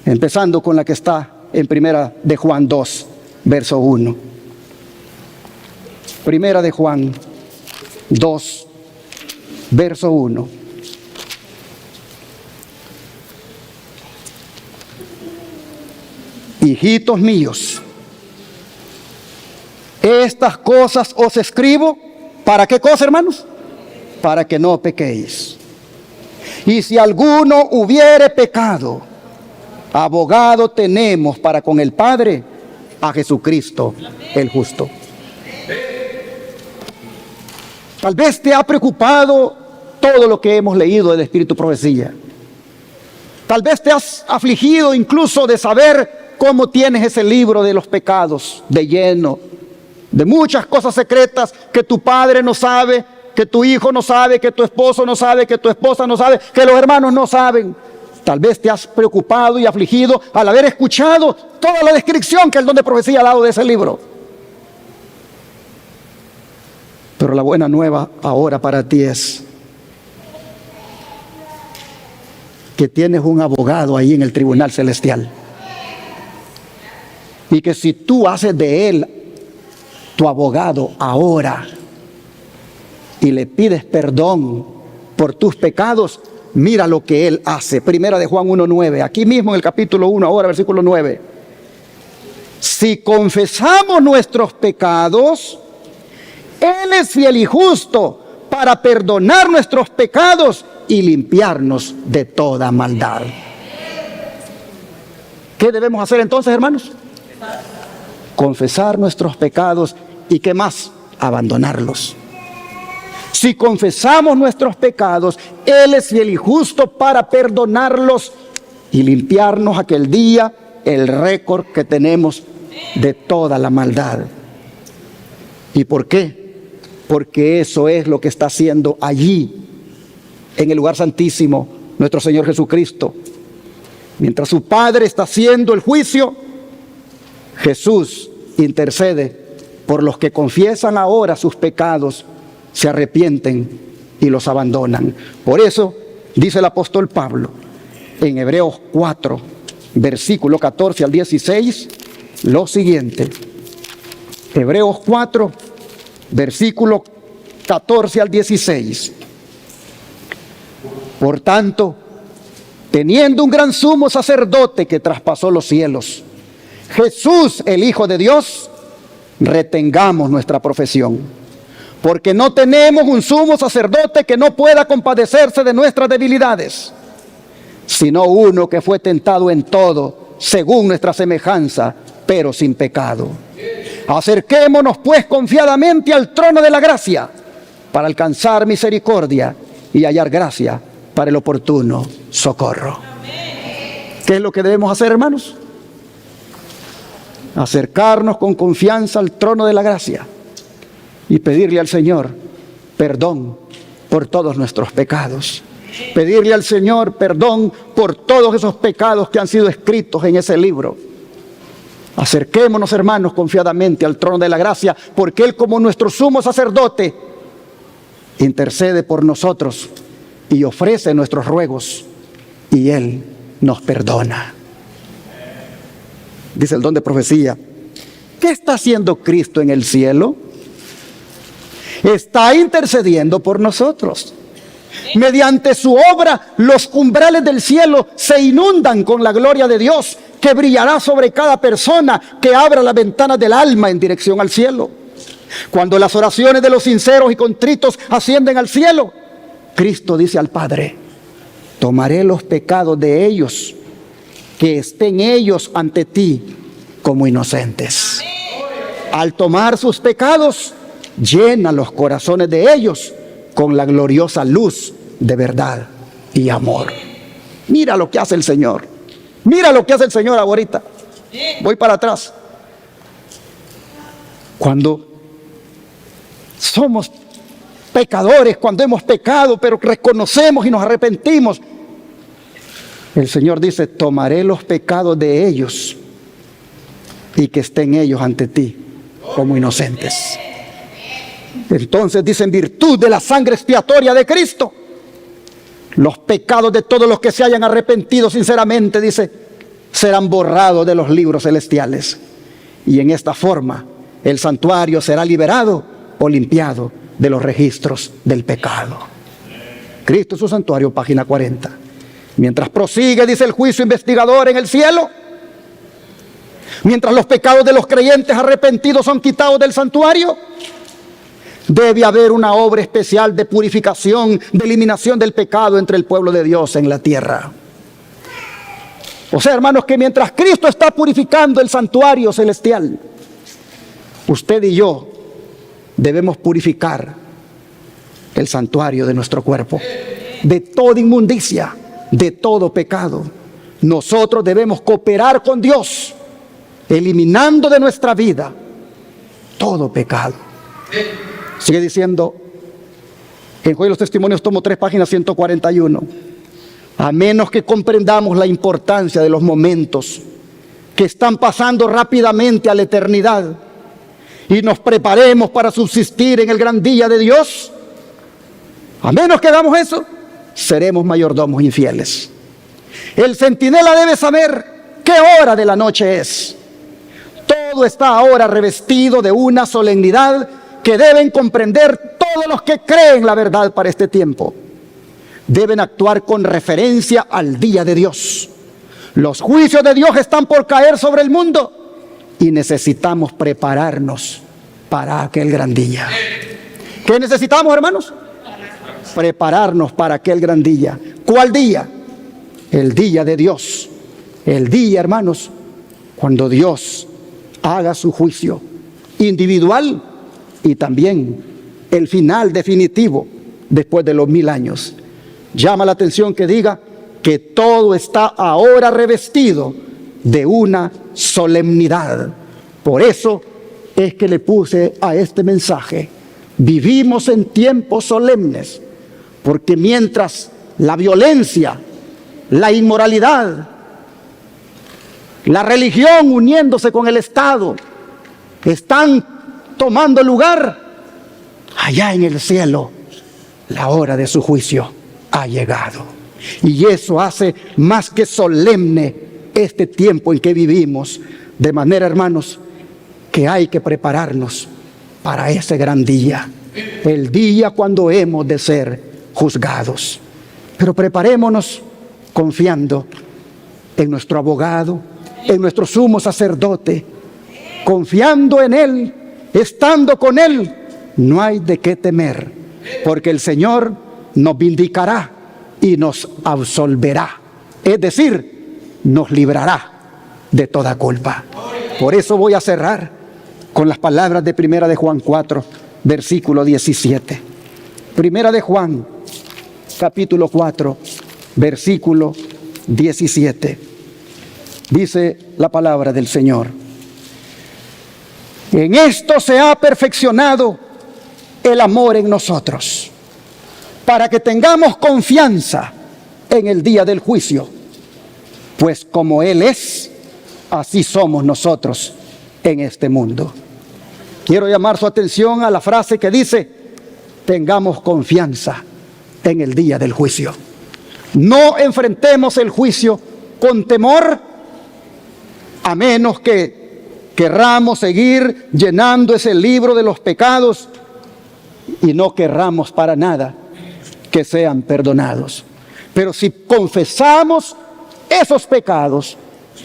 empezando con la que está en Primera de Juan 2, verso 1. Primera de Juan 2, verso 1. Hijitos míos, estas cosas os escribo, ¿para qué cosa, hermanos? Para que no pequéis. Y si alguno hubiere pecado, abogado tenemos para con el Padre, a Jesucristo el justo. Tal vez te ha preocupado todo lo que hemos leído del Espíritu Profecía. Tal vez te has afligido incluso de saber cómo tienes ese libro de los pecados de lleno, de muchas cosas secretas que tu padre no sabe, que tu hijo no sabe, que tu esposo no sabe, que tu esposa no sabe, que los hermanos no saben. Tal vez te has preocupado y afligido al haber escuchado toda la descripción que el don de profecía ha dado de ese libro. Pero la buena nueva ahora para ti es que tienes un abogado ahí en el tribunal celestial. Y que si tú haces de él tu abogado ahora y le pides perdón por tus pecados, mira lo que él hace. Primera de Juan 1:9, aquí mismo en el capítulo 1, ahora versículo 9. Si confesamos nuestros pecados, él es fiel y justo para perdonar nuestros pecados y limpiarnos de toda maldad. ¿Qué debemos hacer entonces, hermanos? Confesar nuestros pecados y ¿qué más? Abandonarlos. Si confesamos nuestros pecados, él es fiel y justo para perdonarlos y limpiarnos aquel día el récord que tenemos de toda la maldad. ¿Y por qué? Porque eso es lo que está haciendo allí en el lugar santísimo nuestro Señor Jesucristo. Mientras su Padre está haciendo el juicio, Jesús intercede por los que confiesan ahora sus pecados, se arrepienten y los abandonan. Por eso dice el apóstol Pablo en Hebreos 4, versículo 14 al 16, lo siguiente. Hebreos 4, versículo 14 al 16. Por tanto, teniendo un gran sumo sacerdote que traspasó los cielos, Jesús, el Hijo de Dios, retengamos nuestra profesión, porque no tenemos un sumo sacerdote que no pueda compadecerse de nuestras debilidades, sino uno que fue tentado en todo, según nuestra semejanza, pero sin pecado. Acerquémonos pues confiadamente al trono de la gracia, para alcanzar misericordia y hallar gracia para el oportuno socorro. ¿Qué es lo que debemos hacer, hermanos? Acercarnos con confianza al trono de la gracia y pedirle al Señor perdón por todos nuestros pecados. Pedirle al Señor perdón por todos esos pecados que han sido escritos en ese libro. Acerquémonos, hermanos, confiadamente al trono de la gracia, porque Él, como nuestro sumo sacerdote, intercede por nosotros y ofrece nuestros ruegos, y Él nos perdona. Dice el don de profecía: ¿qué está haciendo Cristo en el cielo? Está intercediendo por nosotros. Mediante su obra, los umbrales del cielo se inundan con la gloria de Dios, que brillará sobre cada persona que abra las ventanas del alma en dirección al cielo. Cuando las oraciones de los sinceros y contritos ascienden al cielo, Cristo dice al Padre: tomaré los pecados de ellos, que estén ellos ante ti como inocentes. Al tomar sus pecados, llena los corazones de ellos con la gloriosa luz de verdad y amor. Mira lo que hace el Señor. Mira lo que hace el Señor ahorita. Voy para atrás. Cuando somos pecadores, cuando hemos pecado, pero reconocemos y nos arrepentimos, el Señor dice: tomaré los pecados de ellos y que estén ellos ante ti como inocentes. Entonces dice: en virtud de la sangre expiatoria de Cristo, los pecados de todos los que se hayan arrepentido sinceramente, dice, serán borrados de los libros celestiales. Y en esta forma el santuario será liberado o limpiado de los registros del pecado. Cristo es su santuario, página 40. Mientras prosigue, dice, el juicio investigador en el cielo, mientras los pecados de los creyentes arrepentidos son quitados del santuario, debe haber una obra especial de purificación, de eliminación del pecado entre el pueblo de Dios en la tierra. O sea, hermanos, que mientras Cristo está purificando el santuario celestial, usted y yo debemos purificar el santuario de nuestro cuerpo de toda inmundicia, de todo pecado. Nosotros debemos cooperar con Dios, eliminando de nuestra vida todo pecado. Sigue diciendo en Juego de los Testimonios, tomo 3, página 141. A menos que comprendamos la importancia de los momentos que están pasando rápidamente a la eternidad y nos preparemos para subsistir en el gran día de Dios, a menos que hagamos eso, seremos mayordomos infieles. El centinela debe saber qué hora de la noche es. Todo está ahora revestido de una solemnidad que deben comprender todos los que creen la verdad para este tiempo. Deben actuar con referencia al día de Dios. Los juicios de Dios están por caer sobre el mundo y necesitamos prepararnos para aquel gran día. ¿Qué necesitamos, hermanos? Prepararnos para aquel gran día. ¿Cuál día? El día de Dios. El día, hermanos, cuando Dios haga su juicio individual y también el final definitivo después de los 1000 años. Llama la atención que diga que todo está ahora revestido de una solemnidad. Por eso es que le puse a este mensaje: vivimos en tiempos solemnes, porque mientras la violencia, la inmoralidad, la religión uniéndose con el Estado están tomando lugar, allá en el cielo la hora de su juicio ha llegado. Y eso hace más que solemne este tiempo en que vivimos. De manera, hermanos, que hay que prepararnos para ese gran día, el día cuando hemos de ser juzgados. Pero preparémonos confiando en nuestro abogado, en nuestro sumo sacerdote, confiando en Él, estando con Él. No hay de qué temer, porque el Señor nos vindicará y nos absolverá, es decir, nos librará de toda culpa. Por eso voy a cerrar con las palabras de Primera de Juan 4, versículo 17. Primera de Juan, capítulo 4, versículo 17. Dice la palabra del Señor: en esto se ha perfeccionado el amor en nosotros, para que tengamos confianza en el día del juicio, pues como Él es, así somos nosotros en este mundo. Quiero llamar su atención a la frase que dice: tengamos confianza en el día del juicio. No enfrentemos el juicio con temor, a menos que querramos seguir llenando ese libro de los pecados y no querramos para nada que sean perdonados. Pero si confesamos esos pecados,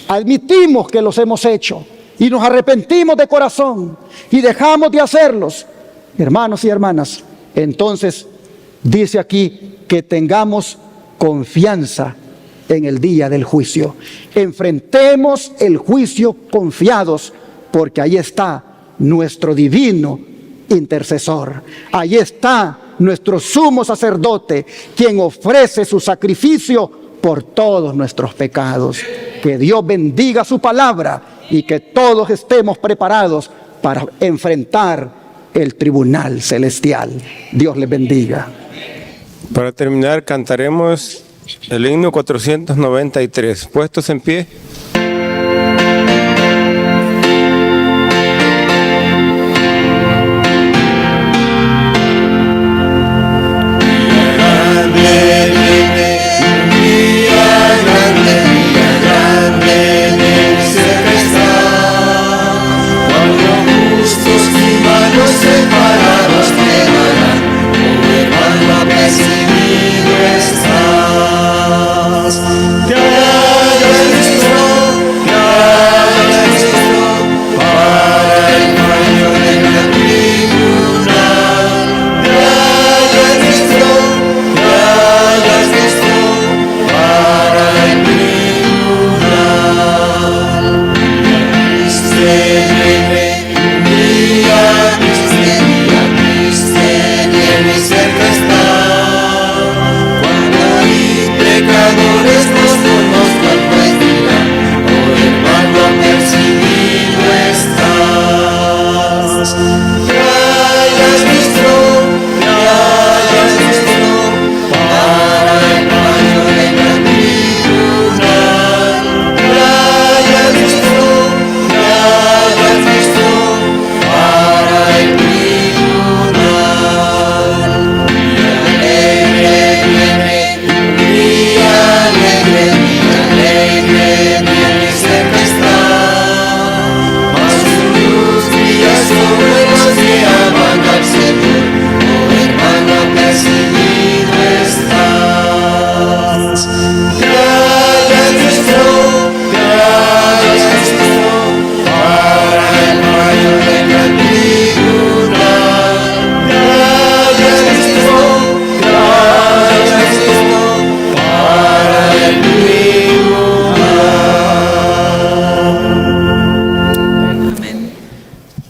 admitimos que los hemos hecho y nos arrepentimos de corazón y dejamos de hacerlos, hermanos y hermanas, entonces dice aquí que tengamos confianza en el día del juicio. Enfrentemos el juicio confiados, porque ahí está nuestro divino intercesor. Ahí está nuestro sumo sacerdote, quien ofrece su sacrificio por todos nuestros pecados. Que Dios bendiga su palabra y que todos estemos preparados para enfrentar el tribunal celestial. Dios les bendiga. Para terminar, cantaremos el himno 493. Puestos en pie.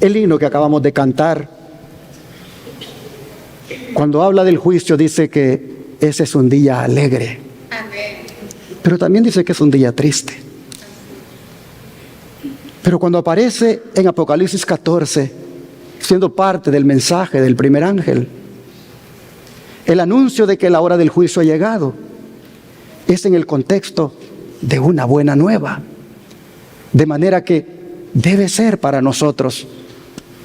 El himno que acabamos de cantar, cuando habla del juicio, dice que ese es un día alegre. Amén. Pero también dice que es un día triste. Pero cuando aparece en Apocalipsis 14, siendo parte del mensaje del primer ángel, el anuncio de que la hora del juicio ha llegado, es en el contexto de una buena nueva. De manera que debe ser para nosotros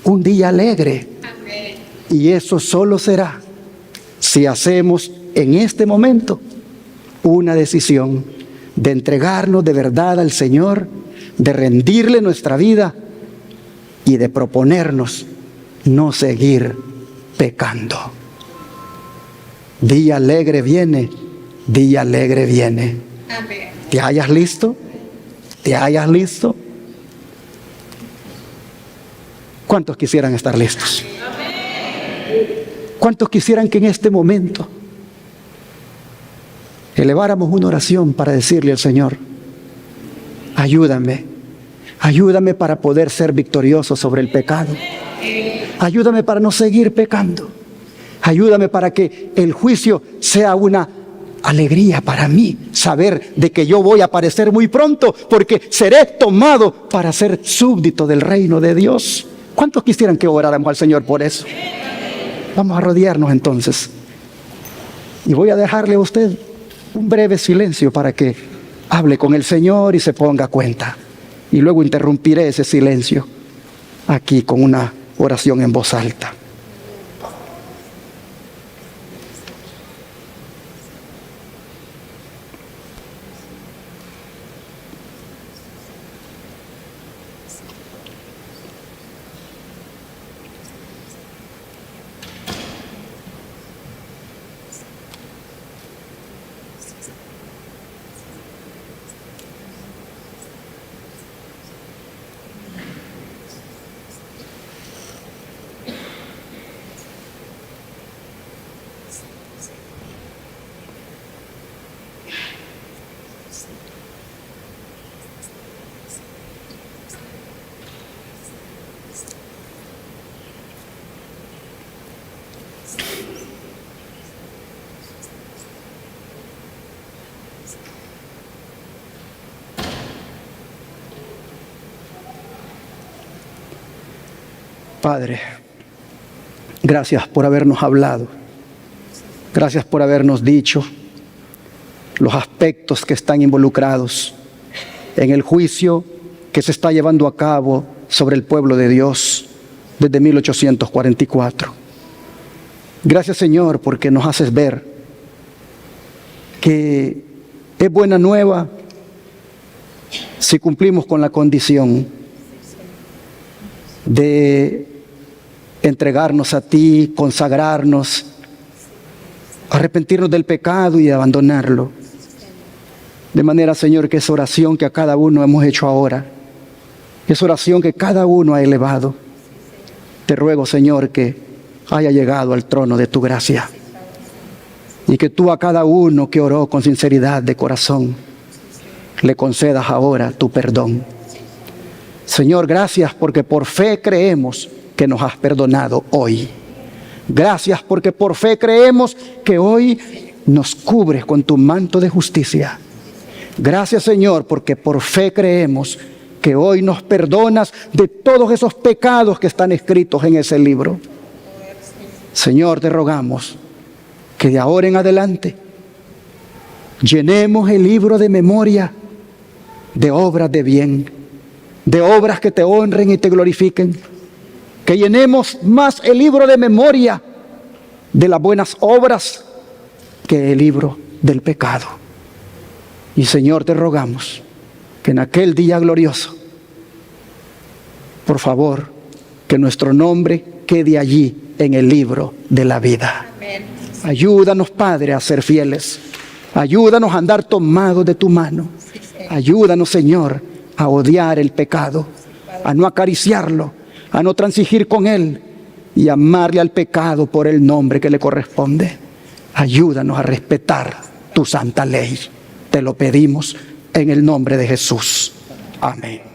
un día alegre. Amén. Y eso solo será si hacemos en este momento una decisión de entregarnos de verdad al Señor, de rendirle nuestra vida y de proponernos no seguir pecando. Día alegre viene, día alegre viene. Amén. ¿Te hallas listo? ¿Te hallas listo? ¿Cuántos quisieran estar listos? ¿Cuántos quisieran que en este momento eleváramos una oración para decirle al Señor: ayúdame, ayúdame para poder ser victorioso sobre el pecado, ayúdame para no seguir pecando, ayúdame para que el juicio sea una alegría para mí, saber de que yo voy a aparecer muy pronto, porque seré tomado para ser súbdito del reino de Dios? ¿Cuántos quisieran que oráramos al Señor por eso? Vamos a rodearnos entonces. Y voy a dejarle a usted un breve silencio para que hable con el Señor y se ponga cuenta. Y luego interrumpiré ese silencio aquí con una oración en voz alta. Padre, gracias por habernos hablado. Gracias por habernos dicho los aspectos que están involucrados en el juicio que se está llevando a cabo sobre el pueblo de Dios desde 1844. Gracias, Señor, porque nos haces ver que es buena nueva si cumplimos con la condición de entregarnos a ti, consagrarnos, arrepentirnos del pecado y abandonarlo. De manera, Señor, que esa oración que a cada uno hemos hecho ahora, esa oración que cada uno ha elevado, te ruego, Señor, que haya llegado al trono de tu gracia y que tú a cada uno que oró con sinceridad de corazón le concedas ahora tu perdón. Señor, gracias porque por fe creemos que nos has perdonado hoy. Gracias porque por fe creemos que hoy nos cubres con tu manto de justicia. Gracias, Señor, porque por fe creemos que hoy nos perdonas de todos esos pecados que están escritos en ese libro. Señor, te rogamos que de ahora en adelante llenemos el libro de memoria de obras de bien, de obras que te honren y te glorifiquen. Que llenemos más el libro de memoria de las buenas obras que el libro del pecado. Y Señor, te rogamos que en aquel día glorioso, por favor, que nuestro nombre quede allí en el libro de la vida. Amén. Ayúdanos, Padre, a ser fieles. Ayúdanos a andar tomados de tu mano. Ayúdanos, Señor, a odiar el pecado, a no acariciarlo, a no transigir con él y amarle al pecado por el nombre que le corresponde. Ayúdanos a respetar tu santa ley. Te lo pedimos en el nombre de Jesús. Amén.